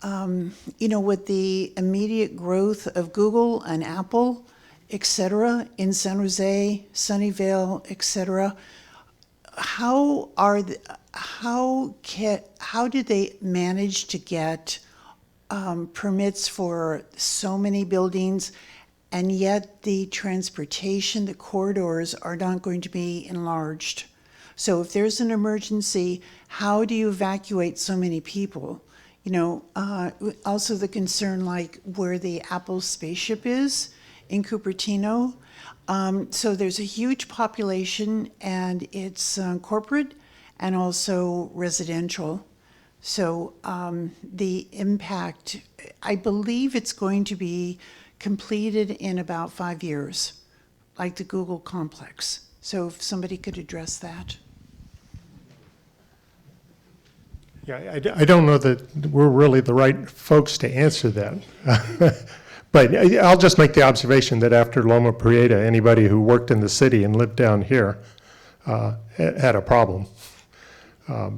With the immediate growth of Google and Apple, et cetera, in San Jose, Sunnyvale, et cetera, how did they manage to get permits for so many buildings, and yet the transportation, the corridors are not going to be enlarged? So if there's an emergency, how do you evacuate so many people? Also the concern like where the Apple spaceship is in Cupertino. So there's a huge population, and it's corporate and also residential. So the impact, I believe it's going to be completed in about 5 years. like the Google complex. So if somebody could address that. Yeah, I don't know that we're really the right folks to answer that. But I'll just make the observation that after Loma Prieta, anybody who worked in the city and lived down here had a problem.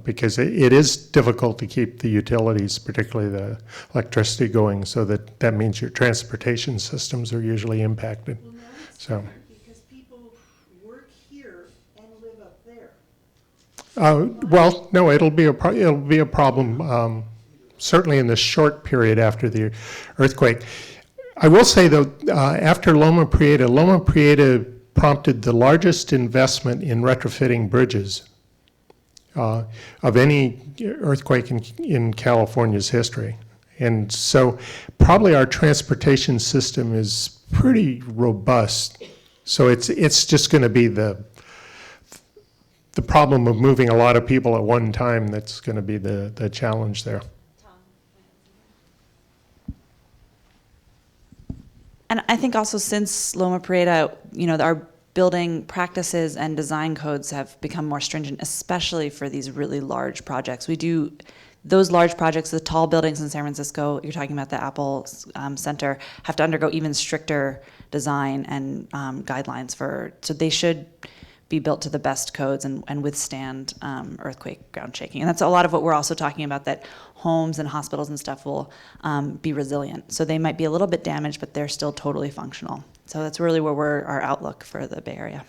Because it is difficult to keep the utilities, particularly the electricity, going, so that means your transportation systems are usually impacted. Well, now it's So. different because people work here and live up there. Well, no, it'll be a problem, certainly in the short period after the earthquake. I will say, though, after Loma Prieta prompted the largest investment in retrofitting bridges of any earthquake in California's history. And so probably our transportation system is pretty robust. So it's just going to be the problem of moving a lot of people at one time that's going to be the challenge there. And I think also since Loma Prieta, our building practices and design codes have become more stringent, especially for these really large projects. We do those large projects, the tall buildings in San Francisco, you're talking about the Apple Center, have to undergo even stricter design and guidelines so they should be built to the best codes and withstand earthquake ground shaking. And that's a lot of what we're also talking about, that homes and hospitals and stuff will be resilient. So they might be a little bit damaged, but they're still totally functional. So that's really where our outlook for the Bay Area.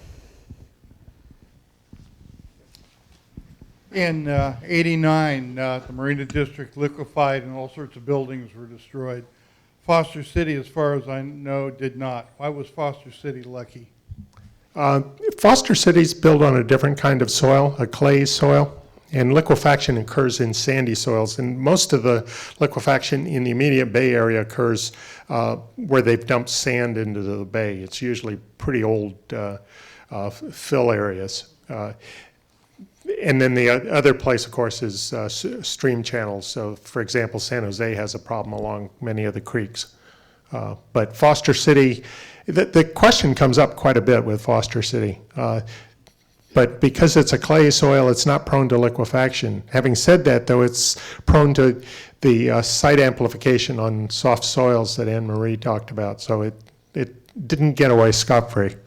In '89, the Marina District liquefied and all sorts of buildings were destroyed. Foster City, as far as I know, did not. Why was Foster City lucky? Foster City's built on a different kind of soil, a clay soil, and liquefaction occurs in sandy soils. And most of the liquefaction in the immediate Bay Area occurs where they've dumped sand into the bay. It's usually pretty old fill areas. And then the other place, of course, is stream channels. So, for example, San Jose has a problem along many of the creeks. But Foster City, the question comes up quite a bit with Foster City. But because it's a clay soil, it's not prone to liquefaction. Having said that, though, it's prone to the site amplification on soft soils that Annemarie talked about. So it didn't get away scot-free.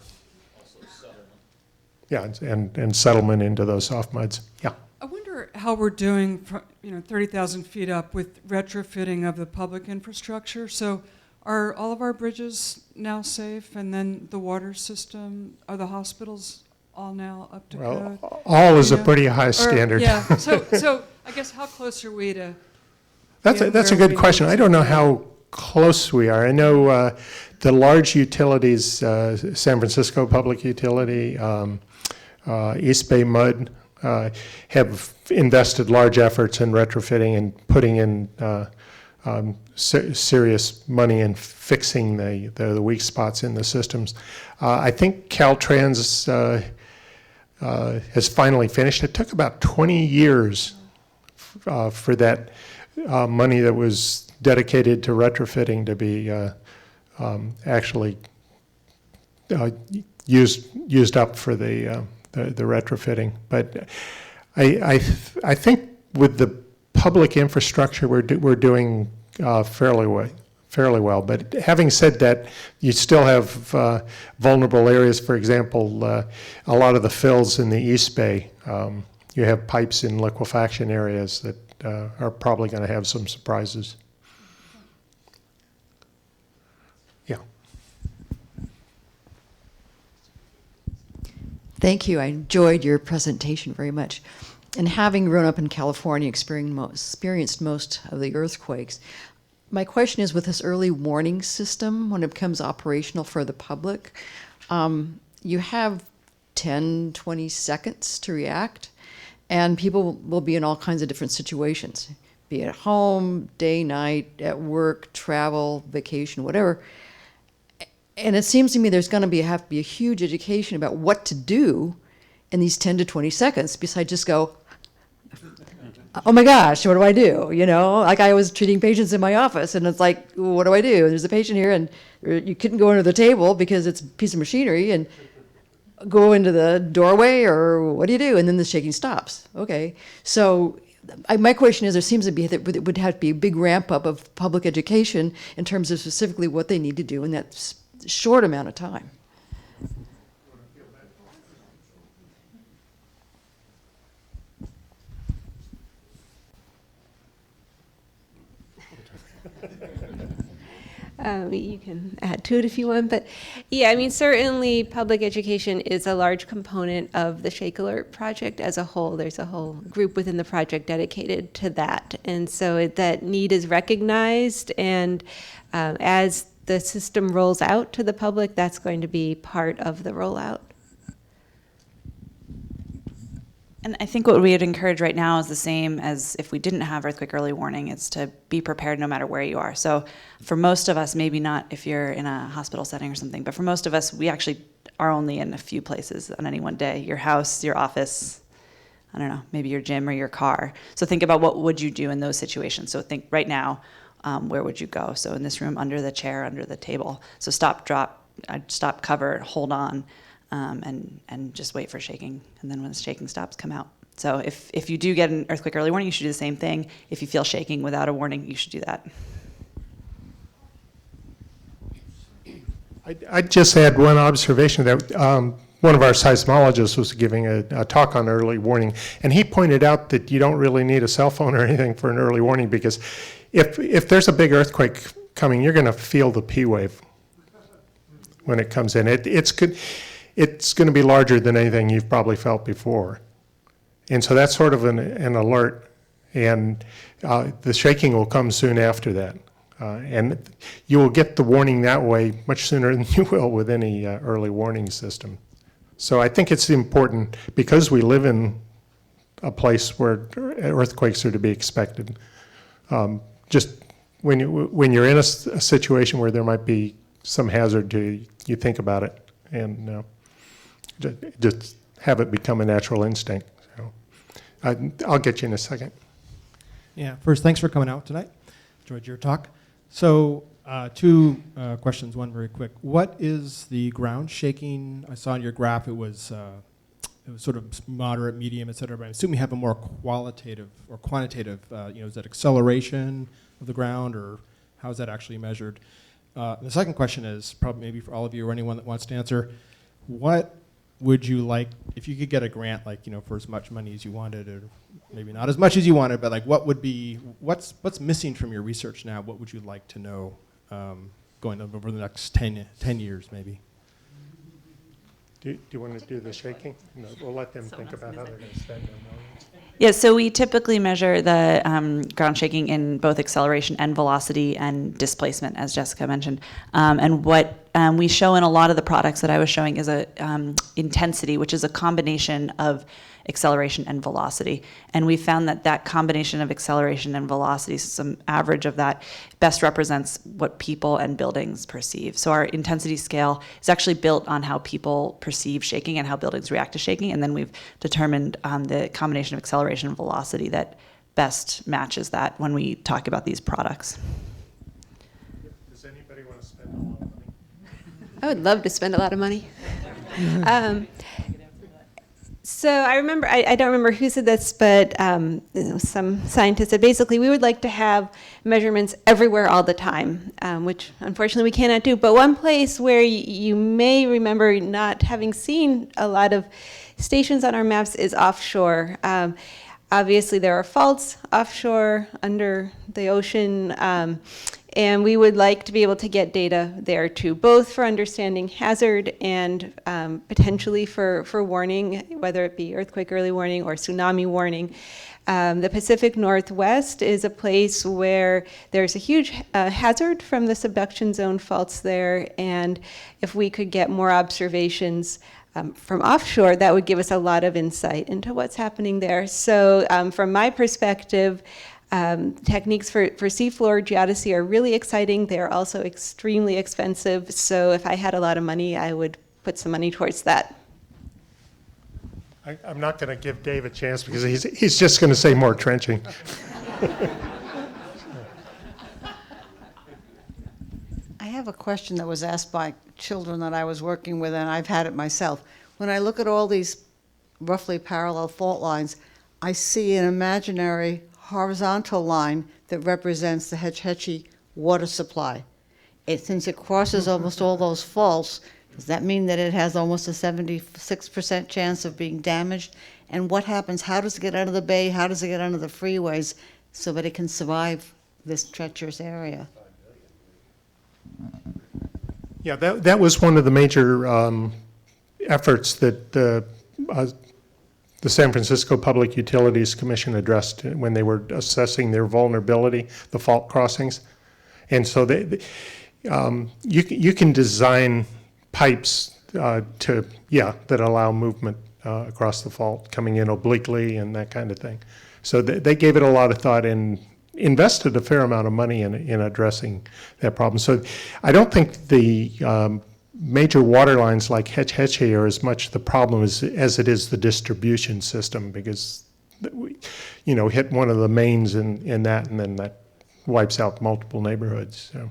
Yeah, and settlement into those soft muds. Yeah. I wonder how we're doing, 30,000 feet up with retrofitting of the public infrastructure. So are all of our bridges now safe? And then the water system, are the hospitals all now up to code? All is a pretty high standard. Yeah, so I guess how close are we to? That's a good question. I don't know how close we are. I know the large utilities, San Francisco Public Utility, East Bay Mud, have invested large efforts in retrofitting and putting in serious money in fixing the weak spots in the systems. I think Caltrans has finally finished. It took about 20 years for that money that was dedicated to retrofitting to be actually used up for the retrofitting. But I think with the public infrastructure we're doing fairly well. But having said that, you still have vulnerable areas. For example, a lot of the fills in the East Bay, you have pipes in liquefaction areas that are probably going to have some surprises. Yeah. Thank you. I enjoyed your presentation very much. And having grown up in California, experienced most of the earthquakes, my question is, with this early warning system, when it becomes operational for the public, you have 10, 20 seconds to react, and people will be in all kinds of different situations, be it at home, day, night, at work, travel, vacation, whatever. And it seems to me there's going to have to be a huge education about what to do in these 10 to 20 seconds, besides just go, oh my gosh, what do I do? You know, like I was treating patients in my office, and it's like, what do I do? There's a patient here, and you couldn't go under the table because it's a piece of machinery, and go into the doorway, or what do you do? And then the shaking stops. Okay, so my question is, there seems to be that it would have to be a big ramp up of public education in terms of specifically what they need to do in that short amount of time. You can add to it if you want, but yeah, I mean, certainly public education is a large component of the Shake Alert project as a whole. There's a whole group within the project dedicated to that. And so that need is recognized, and as the system rolls out to the public, that's going to be part of the rollout. And I think what we would encourage right now is the same as if we didn't have earthquake early warning. It's to be prepared no matter where you are. So for most of us, maybe not if you're in a hospital setting or something, but for most of us, we actually are only in a few places on any one day. Your house, your office, I don't know, maybe your gym or your car. So think about what would you do in those situations. So think right now, where would you go? So in this room, under the chair, under the table. So stop, drop, stop, cover, hold on. And just wait for shaking, and then when the shaking stops, come out. So if you do get an earthquake early warning, you should do the same thing. If you feel shaking without a warning, you should do that. I'd just add one observation that one of our seismologists was giving a talk on early warning, and he pointed out that you don't really need a cell phone or anything for an early warning, because if there's a big earthquake coming, you're going to feel the P wave when it comes in. It's going to be larger than anything you've probably felt before. And so that's sort of an alert, and the shaking will come soon after that. And you will get the warning that way much sooner than you will with any early warning system. So I think it's important, because we live in a place where earthquakes are to be expected. Just when you're in a situation where there might be some hazard to you, you think about it, and just have it become a natural instinct. So, I'll get you in a second. Yeah, first, thanks for coming out tonight. Enjoyed your talk. So, two questions, one very quick. What is the ground shaking? I saw in your graph it was sort of moderate, medium, et cetera, but I assume you have a more qualitative or quantitative, is that acceleration of the ground, or how is that actually measured? The second question is probably maybe for all of you or anyone that wants to answer, what would you like, if you could get a grant, like, for as much money as you wanted, or maybe not as much as you wanted, but like what's missing from your research now? What would you like to know going over the next 10 years maybe? Do you want to do the shaking? No, we'll let them think about how they're going to spend their money. Yeah, so we typically measure the ground shaking in both acceleration and velocity and displacement, as Jessica mentioned. And what we show in a lot of the products that I was showing is a intensity, which is a combination of acceleration and velocity. And we found that combination of acceleration and velocity, some average of that, best represents what people and buildings perceive. So our intensity scale is actually built on how people perceive shaking and how buildings react to shaking. And then we've determined the combination of acceleration and velocity that best matches that when we talk about these products. Does anybody want to spend a lot of money? I would love to spend a lot of money. So I remember, I don't remember who said this, but some scientists said basically we would like to have measurements everywhere all the time, which unfortunately we cannot do. But one place where you may remember not having seen a lot of stations on our maps is offshore. Obviously there are faults offshore under the ocean, and we would like to be able to get data there too, both for understanding hazard and potentially for warning, whether it be earthquake early warning or tsunami warning. The Pacific Northwest is a place where there's a huge hazard from the subduction zone faults there, and if we could get more observations from offshore, that would give us a lot of insight into what's happening there. So from my perspective, techniques for seafloor geodesy are really exciting. They're also extremely expensive. So if I had a lot of money, I would put some money towards that. I'm not going to give Dave a chance because he's just going to say more trenching. I have a question that was asked by children that I was working with, and I've had it myself. When I look at all these roughly parallel fault lines, I see an imaginary horizontal line that represents the Hetch Hetchy water supply. Since it crosses almost all those faults, does that mean that it has almost a 76% chance of being damaged? And what happens? How does it get out of the bay? How does it get under the freeways so that it can survive this treacherous area? Yeah, that was one of the major efforts that the San Francisco Public Utilities Commission addressed when they were assessing their vulnerability, the fault crossings. And so you can design pipes that allow movement across the fault, coming in obliquely and that kind of thing. So they gave it a lot of thought and invested a fair amount of money in addressing that problem. So I don't think the major water lines like Hetch Hetchy are as much the problem as it is the distribution system, because hit one of the mains in that, and then that wipes out multiple neighborhoods. So.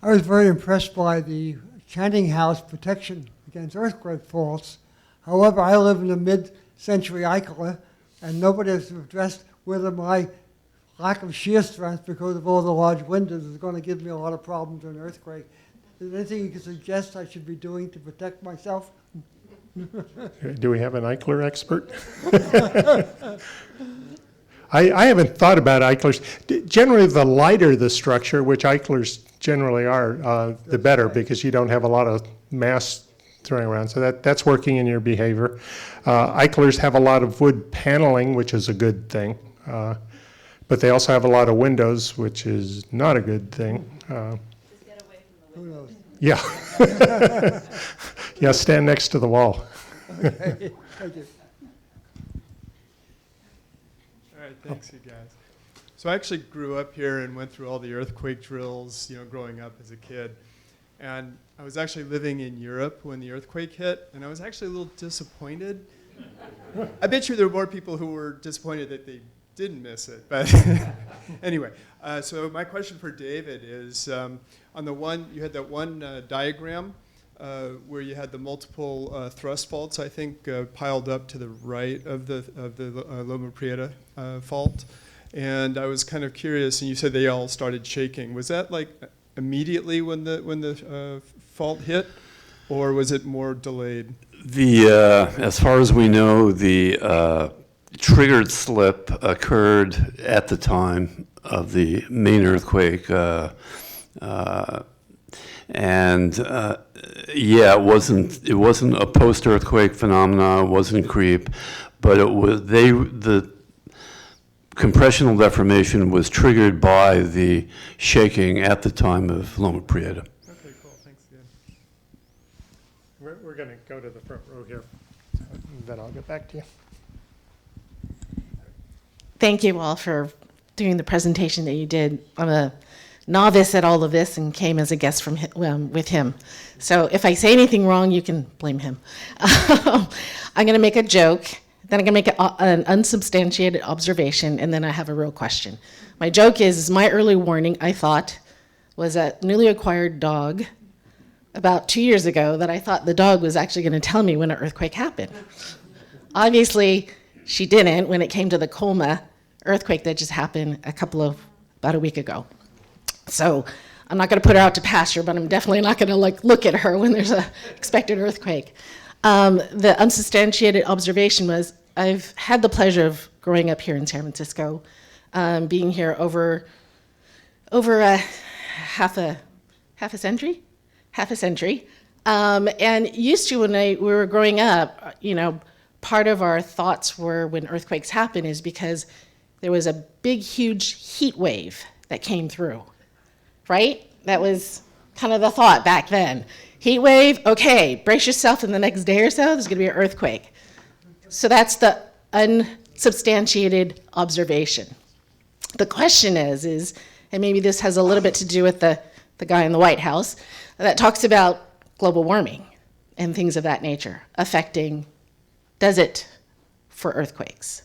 I was very impressed by the Chanting House protection against earthquake faults. However, I live in the mid-century Eichler, and nobody has addressed whether my lack of shear strength because of all the large windows is going to give me a lot of problems in an earthquake. Is there anything you can suggest I should be doing to protect myself? Do we have an Eichler expert? I haven't thought about Eichlers. Generally, the lighter the structure, which Eichlers generally are, the better, because you don't have a lot of mass throwing around. So that's working in your behavior. Eichlers have a lot of wood paneling, which is a good thing. But they also have a lot of windows, which is not a good thing. Just get away from the windows. Yeah. Yeah, stand next to the wall. Okay, thank you. All right, thanks, you guys. So I actually grew up here and went through all the earthquake drills, growing up as a kid. And I was actually living in Europe when the earthquake hit, and I was actually a little disappointed. I bet you there were more people who were disappointed that they didn't miss it. But anyway, so my question for David is, on the one, you had that one diagram where you had the multiple thrust faults, I think, piled up to the right of the Loma Prieta fault. And I was kind of curious, and you said they all started shaking. Was that like immediately when the fault hit, or was it more delayed? As far as we know, the triggered slip occurred at the time of the main earthquake, it wasn't a post-earthquake phenomenon. It wasn't creep, but it was the compressional deformation was triggered by the shaking at the time of Loma Prieta. Okay, cool. Thanks again. We're going to go to the front row here, and then I'll get back to you. Thank you all for doing the presentation that you did. I'm a novice at all of this and came as a guest with him. So if I say anything wrong, you can blame him. I'm going to make a joke, then I'm going to make an unsubstantiated observation, and then I have a real question. My joke is my early warning, I thought, was a newly acquired dog about 2 years ago that I thought the dog was actually going to tell me when an earthquake happened. Obviously, she didn't when it came to the Colma earthquake that just happened about a week ago. So I'm not going to put her out to pasture, but I'm definitely not going to look at her when there's an expected earthquake. The unsubstantiated observation was I've had the pleasure of growing up here in San Francisco, being here over half a century, and used to when we were growing up, part of our thoughts were when earthquakes happen is because there was a big, huge heat wave that came through, right? That was kind of the thought back then. Heat wave, okay, brace yourself in the next day or so, there's gonna be an earthquake. So that's the unsubstantiated observation. The question is, and maybe this has a little bit to do with the guy in the White House, that talks about global warming and things of that nature affecting does it for earthquakes?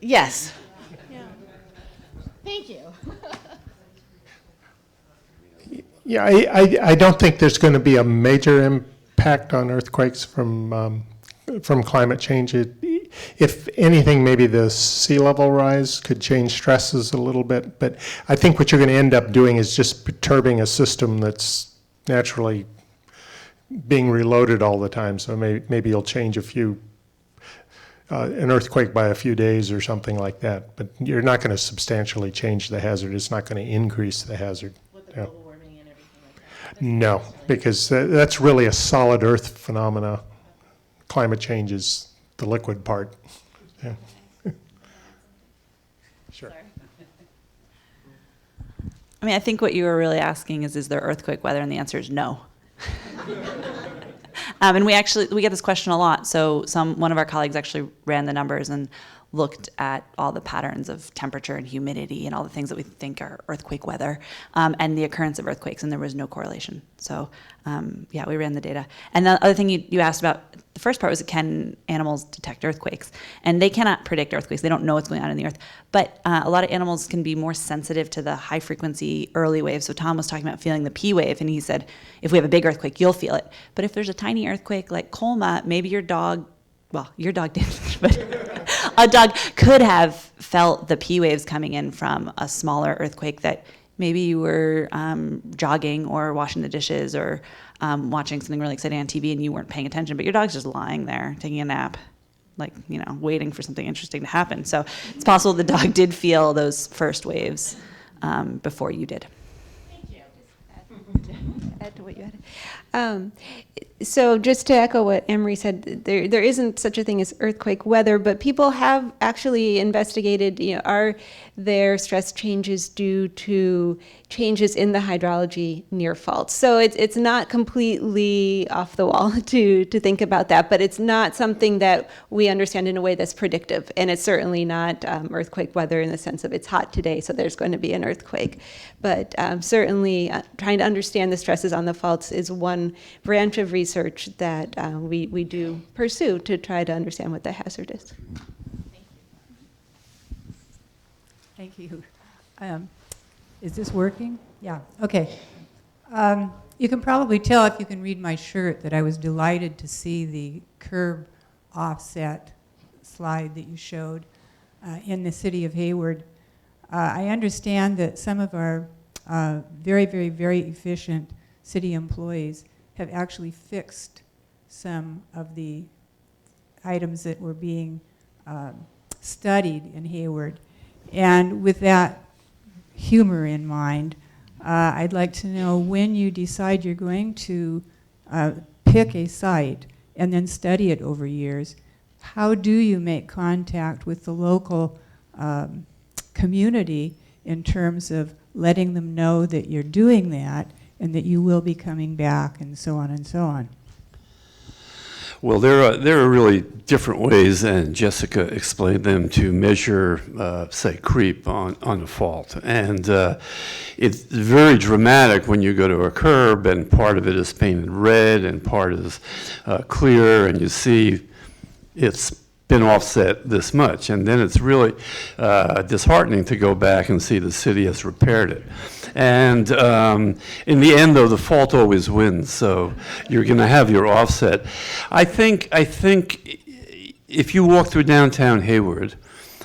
Yes. Thank you. Yeah, I don't think there's going to be a major impact on earthquakes from climate change. If anything, maybe the sea level rise could change stresses a little bit. But I think what you're going to end up doing is just perturbing a system that's naturally being reloaded all the time. So maybe you'll change an earthquake by a few days or something like that. But you're not going to substantially change the hazard. It's not going to increase the hazard. With the global warming and everything like that? No, because that's really a solid Earth phenomena. Climate change is the liquid part. Yeah. Sure. I mean, I think what you were really asking is there earthquake weather? And the answer is no. And we get this question a lot. So one of our colleagues actually ran the numbers and looked at all the patterns of temperature and humidity and all the things that we think are earthquake weather and the occurrence of earthquakes, and there was no correlation. So yeah, we ran the data. And the other thing you asked about, the first part was, can animals detect earthquakes? And they cannot predict earthquakes. They don't know what's going on in the earth. But a lot of animals can be more sensitive to the high frequency early waves. So Tom was talking about feeling the P wave, and he said, if we have a big earthquake, you'll feel it. But if there's a tiny earthquake like Colma, maybe your dog didn't, but a dog could have felt the P waves coming in from a smaller earthquake that maybe you were jogging or washing the dishes or watching something really exciting on TV and you weren't paying attention, but your dog's just lying there taking a nap, like, waiting for something interesting to happen. So it's possible the dog did feel those first waves before you did. Thank you. Add to what you added. So just to echo what Annemarie said, there isn't such a thing as earthquake weather, but people have actually investigated, are there stress changes due to changes in the hydrology near faults? So it's not completely off the wall to think about that, but it's not something that we understand in a way that's predictive, and it's certainly not earthquake weather in the sense of it's hot today, so there's going to be an earthquake. But certainly trying to understand the stresses on the faults is one branch of research that we do pursue to try to understand what the hazard is. Thank you. Is this working? Yeah, okay. You can probably tell if you can read my shirt that I was delighted to see the curb offset slide that you showed in the city of Hayward. I understand that some of our very, very, very efficient city employees have actually fixed some of the items that were being studied in Hayward. And with that humor in mind, I'd like to know, when you decide you're going to pick a site and then study it over years, how do you make contact with the local community in terms of letting them know that you're doing that and that you will be coming back, and so on and so on? Well, there are really different ways, and Jessica explained them, to measure, say, creep on a fault. And it's very dramatic when you go to a curb and part of it is painted red and part is clear, and you see it's been offset this much. And then it's really disheartening to go back and see the city has repaired it. And in the end, though, the fault always wins, so you're going to have your offset. I think if you walk through downtown Hayward,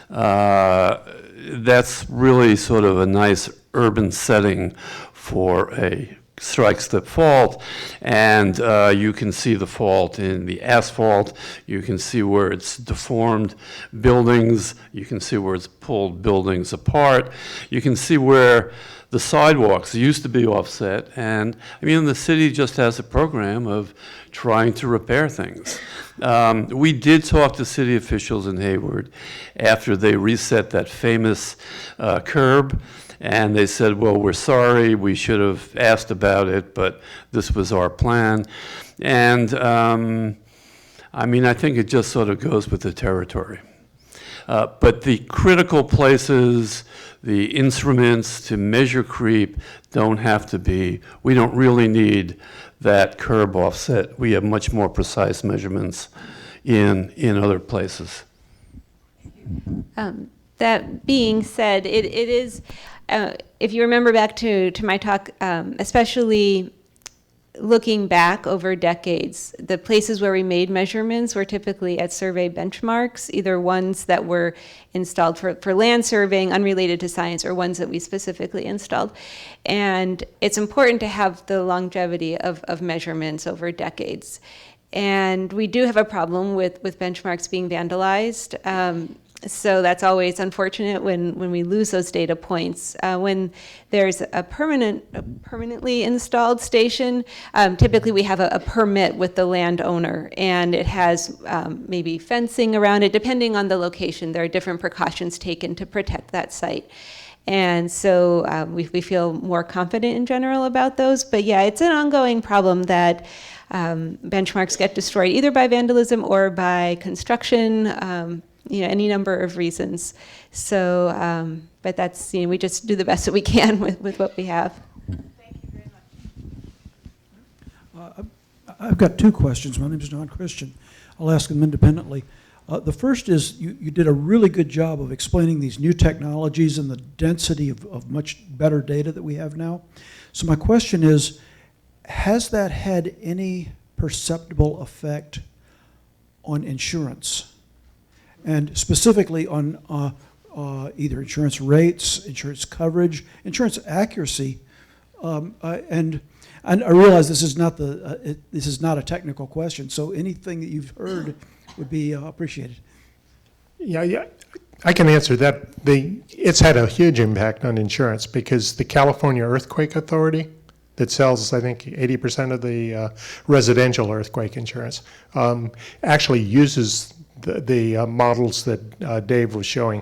that's really sort of a nice urban setting for a strike slip fault, and you can see the fault in the asphalt, you can see where it's deformed buildings, you can see where it's pulled buildings apart, you can see where the sidewalks used to be offset, and I mean, the city just has a program of trying to repair things. We did talk to city officials in Hayward after they reset that famous curb, and they said, well, we're sorry, we should have asked about it, but this was our plan. And I mean, I think it just sort of goes with the territory. But the critical places, the instruments to measure creep don't have to be, we don't really need that curb offset. We have much more precise measurements in other places. That being said, it is, if you remember back to my talk, especially looking back over decades, the places where we made measurements were typically at survey benchmarks, either ones that were installed for land surveying unrelated to science or ones that we specifically installed. And it's important to have the longevity of measurements over decades. And we do have a problem with benchmarks being vandalized. So that's always unfortunate when we lose those data points. When there's a permanently installed station, typically we have a permit with the landowner, and it has maybe fencing around it. Depending on the location, there are different precautions taken to protect that site. And so we feel more confident in general about those. But yeah, it's an ongoing problem that benchmarks get destroyed either by vandalism or by construction. Any number of reasons. So, but that's, we just do the best that we can with what we have. Thank you very much. I've got two questions. My name is Don Christian. I'll ask them independently. The first is you did a really good job of explaining these new technologies and the density of much better data that we have now. So my question is, has that had any perceptible effect on insurance? And specifically on either insurance rates, insurance coverage, insurance accuracy, and I realize this is not this is not a technical question. So anything that you've heard would be appreciated. Yeah, I can answer that. It's had a huge impact on insurance because the California Earthquake Authority, that sells, I think, 80% of the residential earthquake insurance, actually uses the models that Dave was showing.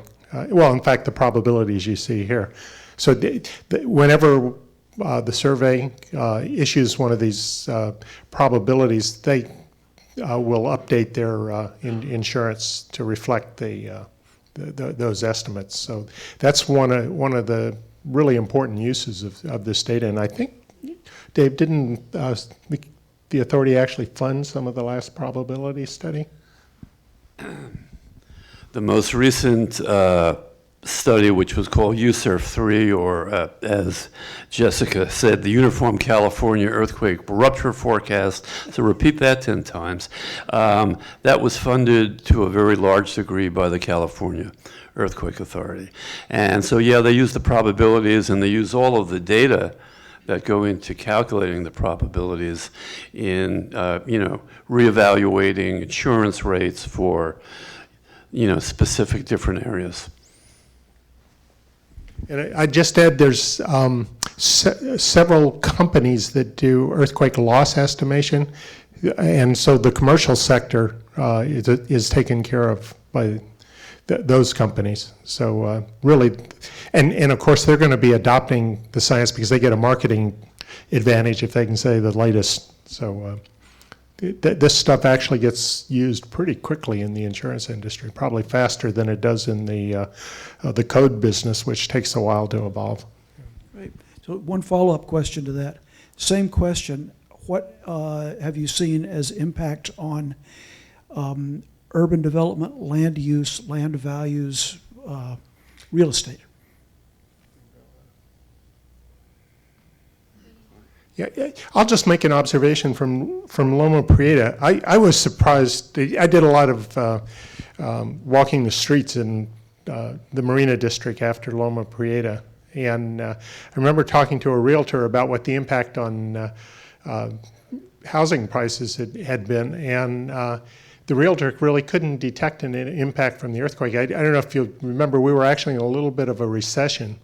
Well, in fact, the probabilities you see here. So whenever the survey issues one of these probabilities, they will update their insurance to reflect those estimates. So that's one of the really important uses of this data. And I think, Dave, didn't the authority actually fund some of the last probability study? The most recent study, which was called USERF-3, or as Jessica said, the Uniform California Earthquake Rupture Forecast, so repeat that 10 times, that was funded to a very large degree by the California Earthquake Authority. And so, yeah, they use the probabilities and they use all of the data that go into calculating the probabilities in, reevaluating insurance rates for, specific different areas. And I just add, there's several companies that do earthquake loss estimation, and so the commercial sector is taken care of by those companies. So really, and of course they're going to be adopting the science because they get a marketing advantage if they can say the latest. So this stuff actually gets used pretty quickly in the insurance industry, probably faster than it does in the code business, which takes a while to evolve. Right. So one follow-up question to that. Same question. What have you seen as impact on urban development, land use, land values, real estate? Yeah, I'll just make an observation from Loma Prieta. I was surprised. I did a lot of walking the streets in the Marina District after Loma Prieta, and I remember talking to a realtor about what the impact on housing prices had been, and the realtor really couldn't detect an impact from the earthquake. I don't know if you remember, we were actually in a little bit of a recession,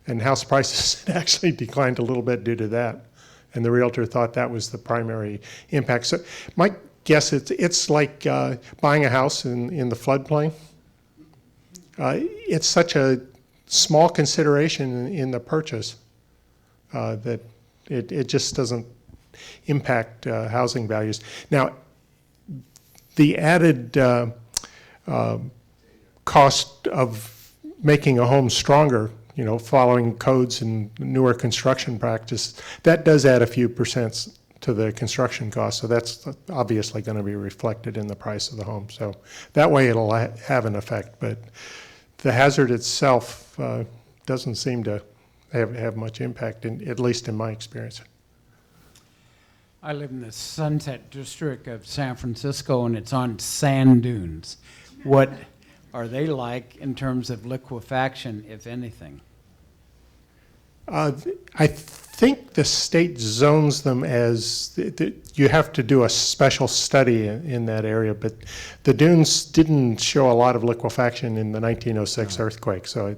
and house prices had actually declined a little bit due to that. And the realtor thought that was the primary impact. So my guess is it's like buying a house in the floodplain. It's such a small consideration in the purchase that it just doesn't impact housing values. Now, the added cost of making a home stronger, following codes and newer construction practice, that does add a few percents to the construction cost. So that's obviously going to be reflected in the price of the home. So that way it'll have an effect. But the hazard itself doesn't seem to have much impact, at least in my experience. I live in the Sunset District of San Francisco, and it's on sand dunes. What are they like in terms of liquefaction, if anything? I think the state zones them as, you have to do a special study in that area, but the dunes didn't show a lot of liquefaction in the 1906 earthquake, so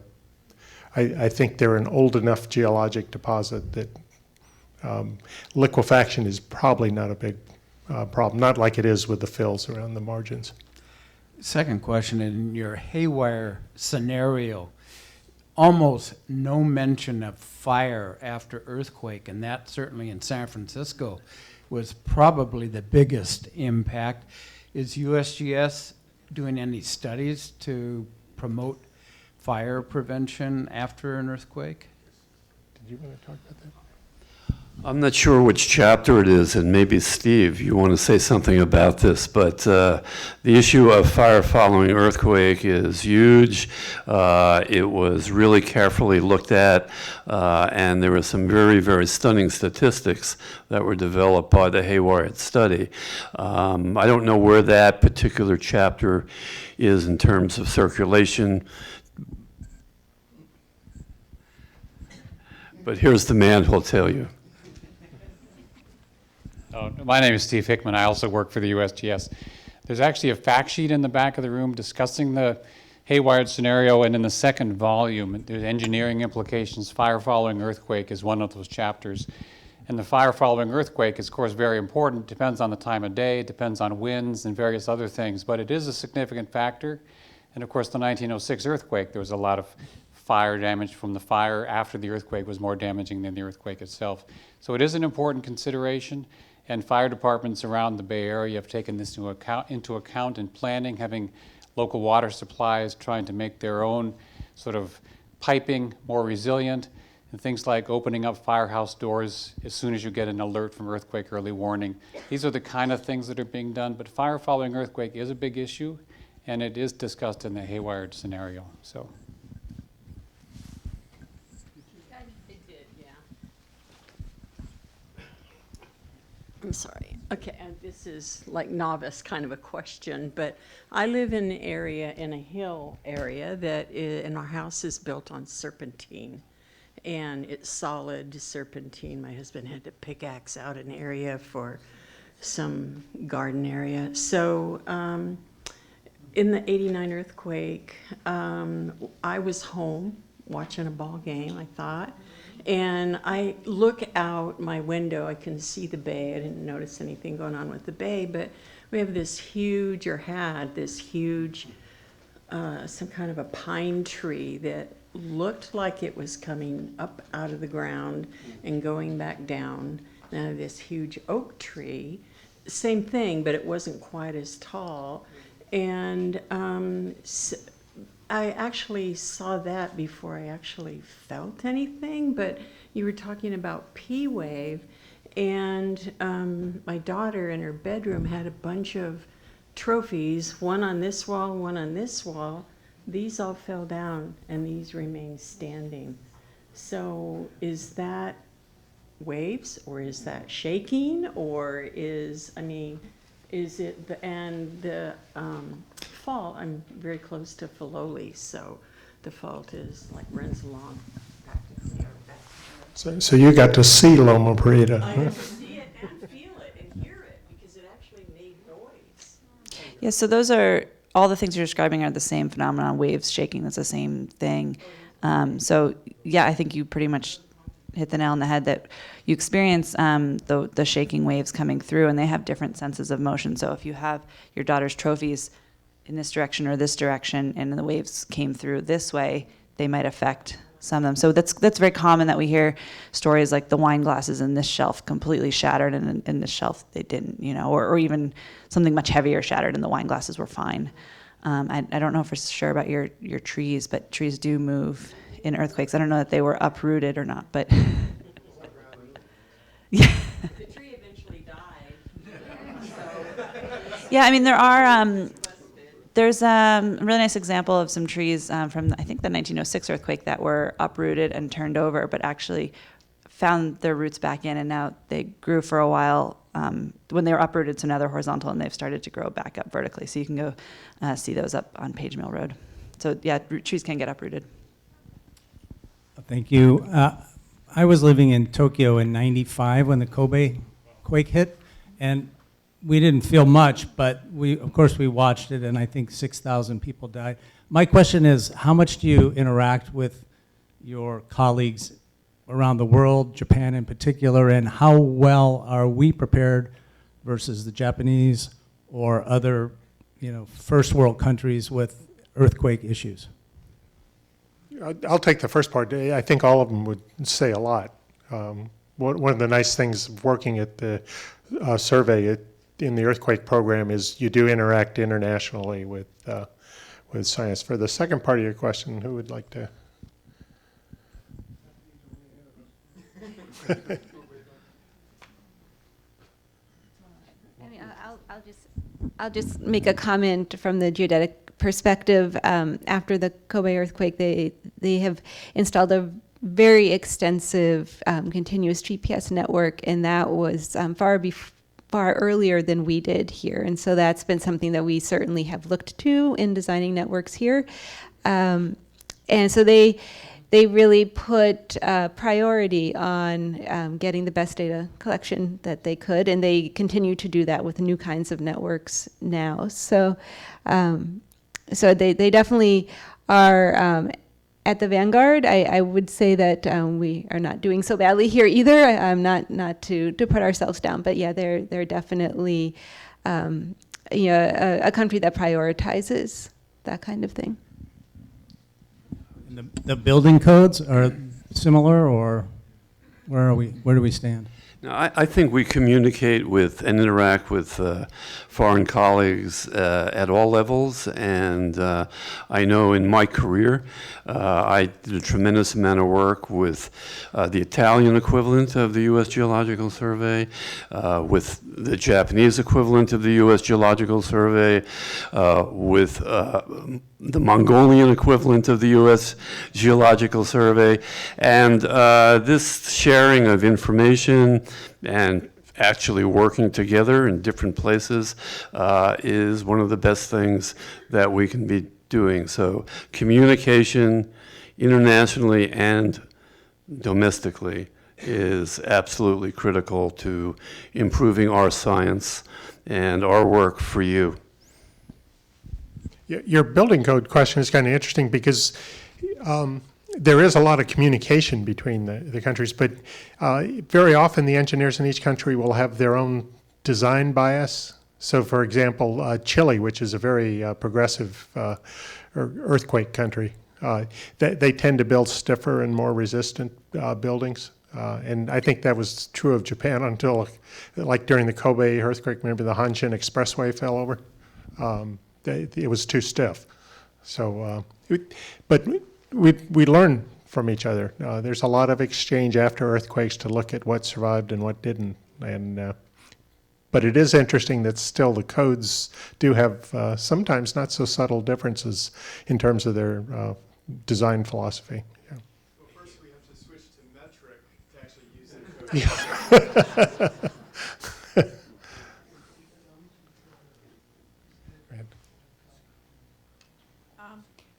I think they're an old enough geologic deposit that liquefaction is probably not a big problem, not like it is with the fills around the margins. Second question, in your haywire scenario, almost no mention of fire after earthquake, and that certainly in San Francisco was probably the biggest impact. Is USGS doing any studies to promote fire prevention after an earthquake? Did you want to talk about that? I'm not sure which chapter it is, and maybe Steve, you want to say something about this, but the issue of fire following earthquake is huge. It was really carefully looked at, and there were some very, very stunning statistics that were developed by the Haywire study. I don't know where that particular chapter is in terms of circulation, but here's the man who'll tell you. My name is Steve Hickman. I also work for the USGS. There's actually a fact sheet in the back of the room discussing the Haywire scenario, and in the second volume, there's engineering implications. Fire following earthquake is one of those chapters. And the fire following earthquake is, of course, very important. Depends on the time of day, depends on winds and various other things, but it is a significant factor. And of course, the 1906 earthquake, there was a lot of fire damage from the fire after the earthquake was more damaging than the earthquake itself. So it is an important consideration. And fire departments around the Bay Area have taken this into account in planning, having local water supplies, trying to make their own sort of piping more resilient, and things like opening up firehouse doors as soon as you get an alert from earthquake early warning. These are the kind of things that are being done, but fire following earthquake is a big issue, and it is discussed in the Haywire scenario. So. I'm sorry. Okay, and this is like novice kind of a question, but I live in an area, in a hill area, and our house is built on serpentine, and it's solid serpentine. My husband had to pickaxe out an area for some garden area. So in the '89 earthquake, I was home watching a ball game, I thought. And I look out my window, I can see the bay. I didn't notice anything going on with the bay, but we have this huge, or had this huge, some kind of a pine tree that looked like it was coming up out of the ground and going back down. Now this huge oak tree, same thing, but it wasn't quite as tall. And I actually saw that before I actually felt anything, but you were talking about P wave, and my daughter in her bedroom had a bunch of trophies, one on this wall, one on this wall. These all fell down, and these remain standing. So is that waves, or is that shaking, or is it the fault? I'm very close to Filoli, so the fault is like runs along practically. So you got to see Loma Prieta. I got to see it and feel it and hear it because it actually made noise. Yeah, so those are, all the things you're describing are the same phenomenon. Waves shaking, that's the same thing. So yeah, I think you pretty much hit the nail on the head that you experience the shaking waves coming through, and they have different senses of motion. So if you have your daughter's trophies in this direction or this direction, and the waves came through this way, they might affect some of them. So that's very common that we hear stories like the wine glasses in this shelf completely shattered, and in this shelf they didn't, or even something much heavier shattered and the wine glasses were fine. I don't know for sure about your trees, but trees do move in earthquakes. I don't know that they were uprooted or not, but yeah. The tree eventually died. Yeah, I mean, there's a really nice example of some trees from, I think, the 1906 earthquake that were uprooted and turned over, but actually found their roots back in, and now they grew for a while when they were uprooted, so now they're horizontal, and they've started to grow back up vertically. So you can go see those up on Page Mill Road. So yeah, trees can get uprooted. Thank you. I was living in Tokyo in '95 when the Kobe quake hit, and we didn't feel much, but of course we watched it, and I think 6,000 people died. My question is, how much do you interact with your colleagues around the world, Japan in particular, and how well are we prepared versus the Japanese or other, first world countries with earthquake issues? I'll take the first part. I think all of them would say a lot. One of the nice things of working at the survey in the earthquake program is you do interact internationally with science. For the second part of your question, who would like to? I'll just make a comment from the geodetic perspective. After the Kobe earthquake, they have installed a very extensive continuous GPS network, and that was far earlier than we did here. And so that's been something that we certainly have looked to in designing networks here. And so they really put priority on getting the best data collection that they could, and they continue to do that with new kinds of networks now. So, so they definitely are at the vanguard. I would say that we are not doing so badly here either. Not to put ourselves down, but yeah, they're definitely a country that prioritizes that kind of thing. And the building codes are similar, or where do we stand? Now, I think we communicate with and interact with foreign colleagues at all levels, and I know in my career I did a tremendous amount of work with the Italian equivalent of the U.S. Geological Survey, with the Japanese equivalent of the U.S. Geological Survey, with the Mongolian equivalent of the U.S. Geological Survey, and this sharing of information and actually working together in different places is one of the best things that we can be doing. So communication internationally and domestically is absolutely critical to improving our science and our work for you. Your building code question is kind of interesting because there is a lot of communication between the countries, but very often the engineers in each country will have their own design bias. So for example, Chile, which is a very progressive earthquake country, they tend to build stiffer and more resistant buildings. And I think that was true of Japan until, like during the Kobe earthquake, remember the Hanshin Expressway fell over? It was too stiff. So, but we learn from each other. There's a lot of exchange after earthquakes to look at what survived and what didn't. And but it is interesting that still the codes do have sometimes not so subtle differences in terms of their design philosophy. Yeah. Well, first we have to switch to metric to actually use the code. Yeah.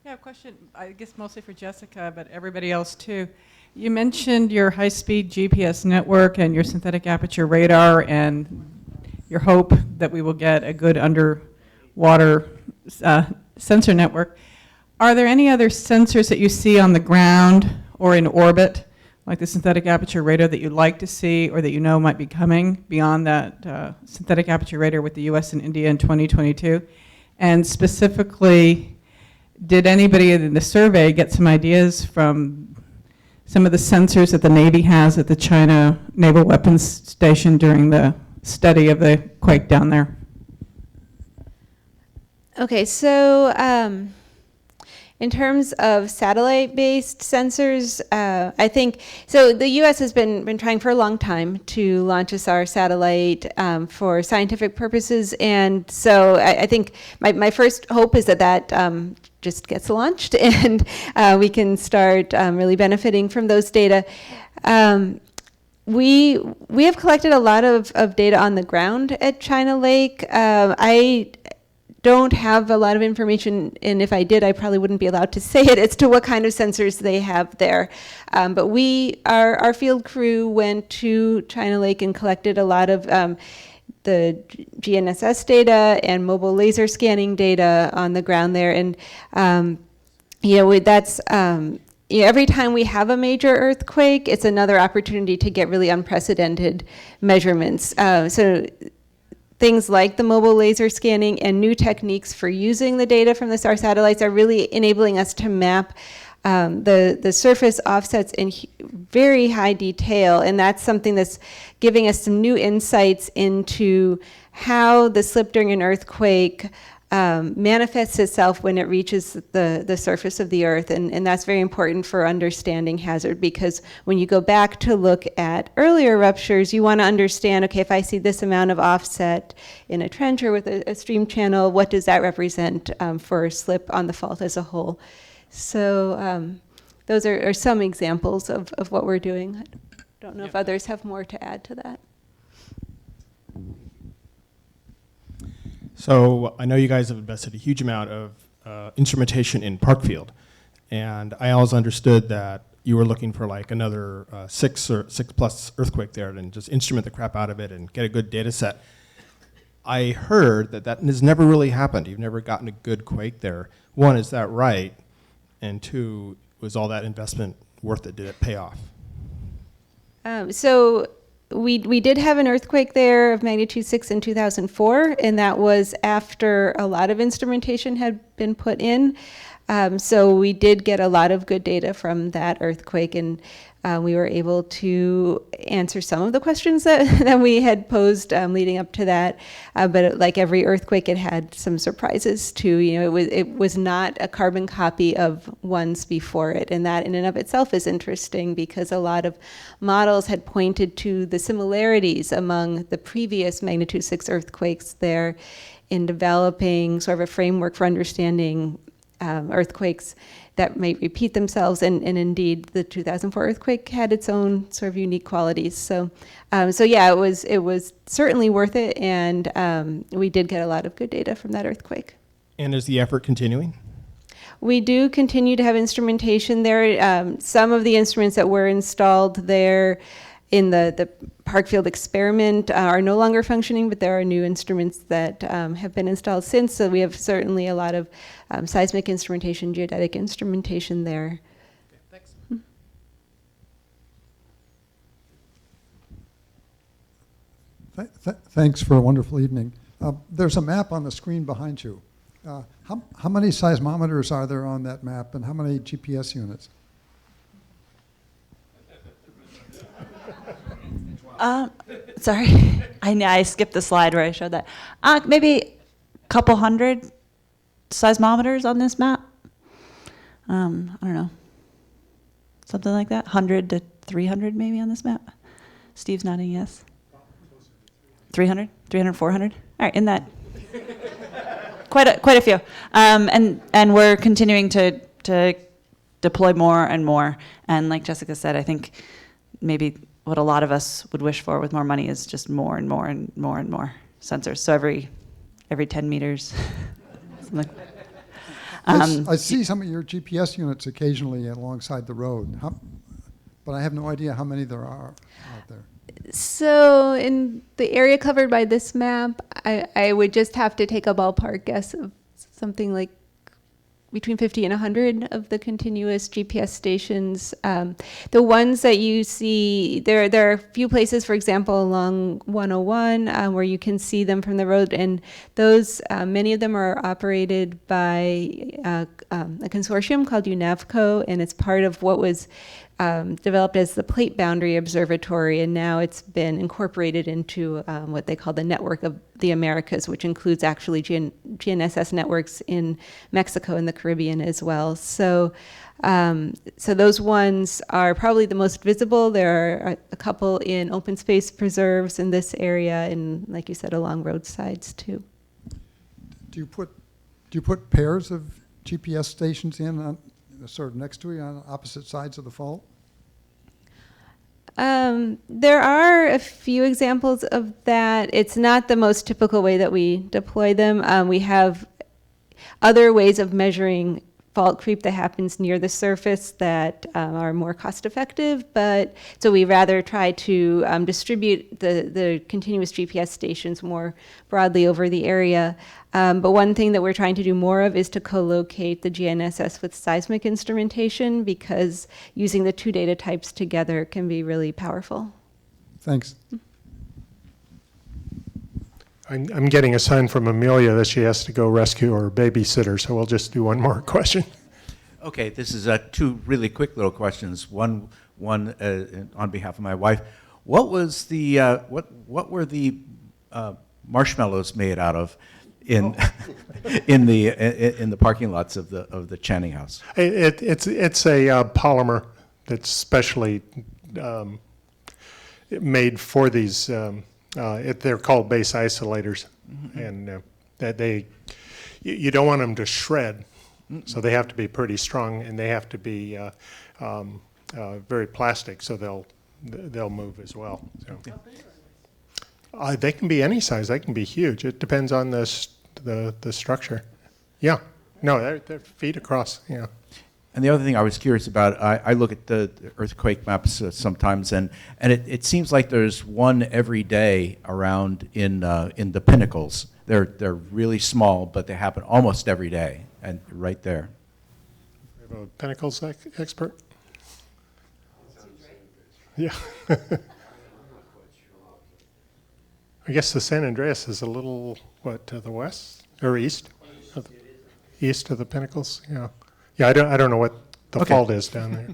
I have a question, I guess mostly for Jessica, but everybody else too. You mentioned your high-speed GPS network and your synthetic aperture radar and your hope that we will get a good underwater sensor network. Are there any other sensors that you see on the ground or in orbit, like the synthetic aperture radar, that you'd like to see or that you know might be coming beyond that synthetic aperture radar with the US and India in 2022? And specifically, did anybody in the survey get some ideas from some of the sensors that the Navy has at the China Naval Weapons Station during the study of the quake down there? Okay, so in terms of satellite-based sensors, I think, so the U.S. has been trying for a long time to launch a SAR satellite for scientific purposes, and so I think my first hope is that just gets launched and we can start really benefiting from those data. We have collected a lot of data on the ground at China Lake. I don't have a lot of information, and if I did, I probably wouldn't be allowed to say it as to what kind of sensors they have there. But our field crew went to China Lake and collected a lot of the GNSS data and mobile laser scanning data on the ground there. And that's every time we have a major earthquake, it's another opportunity to get really unprecedented measurements. So things like the mobile laser scanning and new techniques for using the data from the SAR satellites are really enabling us to map the surface offsets in very high detail, and that's something that's giving us some new insights into how the slip during an earthquake manifests itself when it reaches the surface of the earth, and that's very important for understanding hazard, because when you go back to look at earlier ruptures, you want to understand, okay, if I see this amount of offset in a trench or with a stream channel, what does that represent for slip on the fault as a whole? So those are some examples of what we're doing. I don't know if others have more to add to that. So I know you guys have invested a huge amount of instrumentation in Parkfield, and I always understood that you were looking for like another 6 plus earthquake there and just instrument the crap out of it and get a good data set. I heard that has never really happened. You've never gotten a good quake there. One, is that right? And two, was all that investment worth it? Did it pay off? So we did have an earthquake there of magnitude 6 in 2004, and that was after a lot of instrumentation had been put in. So we did get a lot of good data from that earthquake, and we were able to answer some of the questions that we had posed leading up to that. But like every earthquake, it had some surprises too. It was not a carbon copy of ones before it, and that in and of itself is interesting because a lot of models had pointed to the similarities among the previous magnitude 6 earthquakes there in developing sort of a framework for understanding earthquakes that may repeat themselves, and indeed the 2004 earthquake had its own sort of unique qualities. So yeah, it was certainly worth it, and we did get a lot of good data from that earthquake. And is the effort continuing? We do continue to have instrumentation there. Some of the instruments that were installed there in the Parkfield experiment are no longer functioning, but there are new instruments that have been installed since. So we have certainly a lot of seismic instrumentation, geodetic instrumentation there. Okay, thanks. Thanks for a wonderful evening. There's a map on the screen behind you. How many seismometers are there on that map, and how many GPS units? Sorry, I skipped the slide where I showed that. Maybe a couple hundred seismometers on this map. I don't know, something like that. 100 to 300 maybe on this map. Steve's nodding yes. 300, 400. All right, in that. Quite a few. And we're continuing to deploy more and more. And like Jessica said, I think maybe what a lot of us would wish for with more money is just more and more and more and more sensors. So every 10 meters. I see some of your GPS units occasionally alongside the road, but I have no idea how many there are out there. So in the area covered by this map, I would just have to take a ballpark guess of something like between 50 and 100 of the continuous GPS stations. The ones that you see, there are a few places, for example, along 101, where you can see them from the road, and those, many of them are operated by a consortium called UNAVCO, and it's part of what was developed as the Plate Boundary Observatory, and now it's been incorporated into what they call the network of the Americas, which includes actually GNSS networks in Mexico and the Caribbean as well. So those ones are probably the most visible. There are a couple in open space preserves in this area, and like you said, along roadsides too. Do you put pairs of GPS stations in on, sort of next to you on opposite sides of the fault? There are a few examples of that. It's not the most typical way that we deploy them. We have other ways of measuring fault creep that happens near the surface that are more cost effective, but so we rather try to distribute the continuous GPS stations more broadly over the area. But one thing that we're trying to do more of is to co-locate the GNSS with seismic instrumentation, because using the two data types together can be really powerful. Thanks. I'm getting a sign from Amelia that she has to go rescue her babysitter, so we'll just do one more question. Okay, this is two really quick little questions. One on behalf of my wife. What was the what were the marshmallows made out of in in the parking lots of the Channing House? It's a polymer that's specially made for these. They're called base isolators, and that you don't want them to shred, so they have to be pretty strong, and they have to be very plastic, so they'll move as well. So. They can be any size. They can be huge. It depends on the structure. Yeah, no, they're feet across. Yeah. And the other thing I was curious about, I look at the earthquake maps sometimes, and it seems like there's one every day around in the pinnacles. They're really small, but they happen almost every day, and right there. We have a pinnacles expert. Yeah. I guess the San Andreas is a little, to the west or east? East of the pinnacles, yeah. Yeah, I don't know what the fault is down there.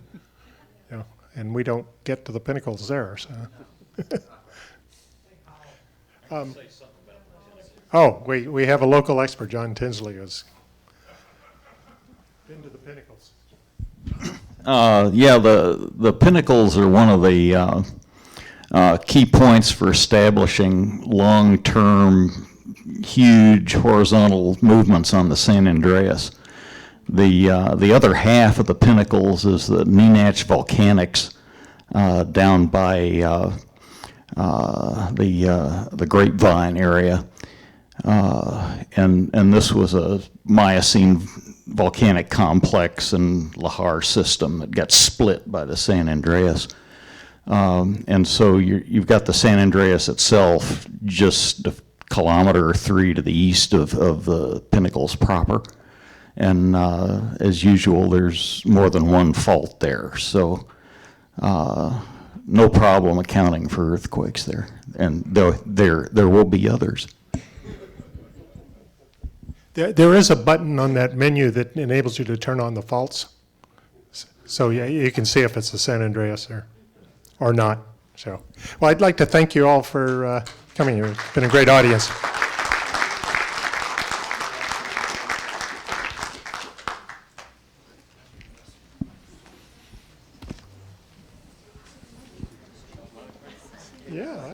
Yeah, and we don't get to the pinnacles there, so. We have a local expert, John Tinsley, who's been to the pinnacles. Yeah, the pinnacles are one of the key points for establishing long-term, huge horizontal movements on the San Andreas. The other half of the pinnacles is the Nenach Volcanics down by the Grapevine area, and this was a Miocene volcanic complex and Lahar system that got split by the San Andreas. And so you've got the San Andreas itself just a kilometer or 3 to the east of the pinnacles proper. And as usual, there's more than one fault there. So no problem accounting for earthquakes there. And there will be others. There is a button on that menu that enables you to turn on the faults. So yeah, you can see if it's the San Andreas or not. So, well, I'd like to thank you all for coming here. It's been a great audience. Yeah.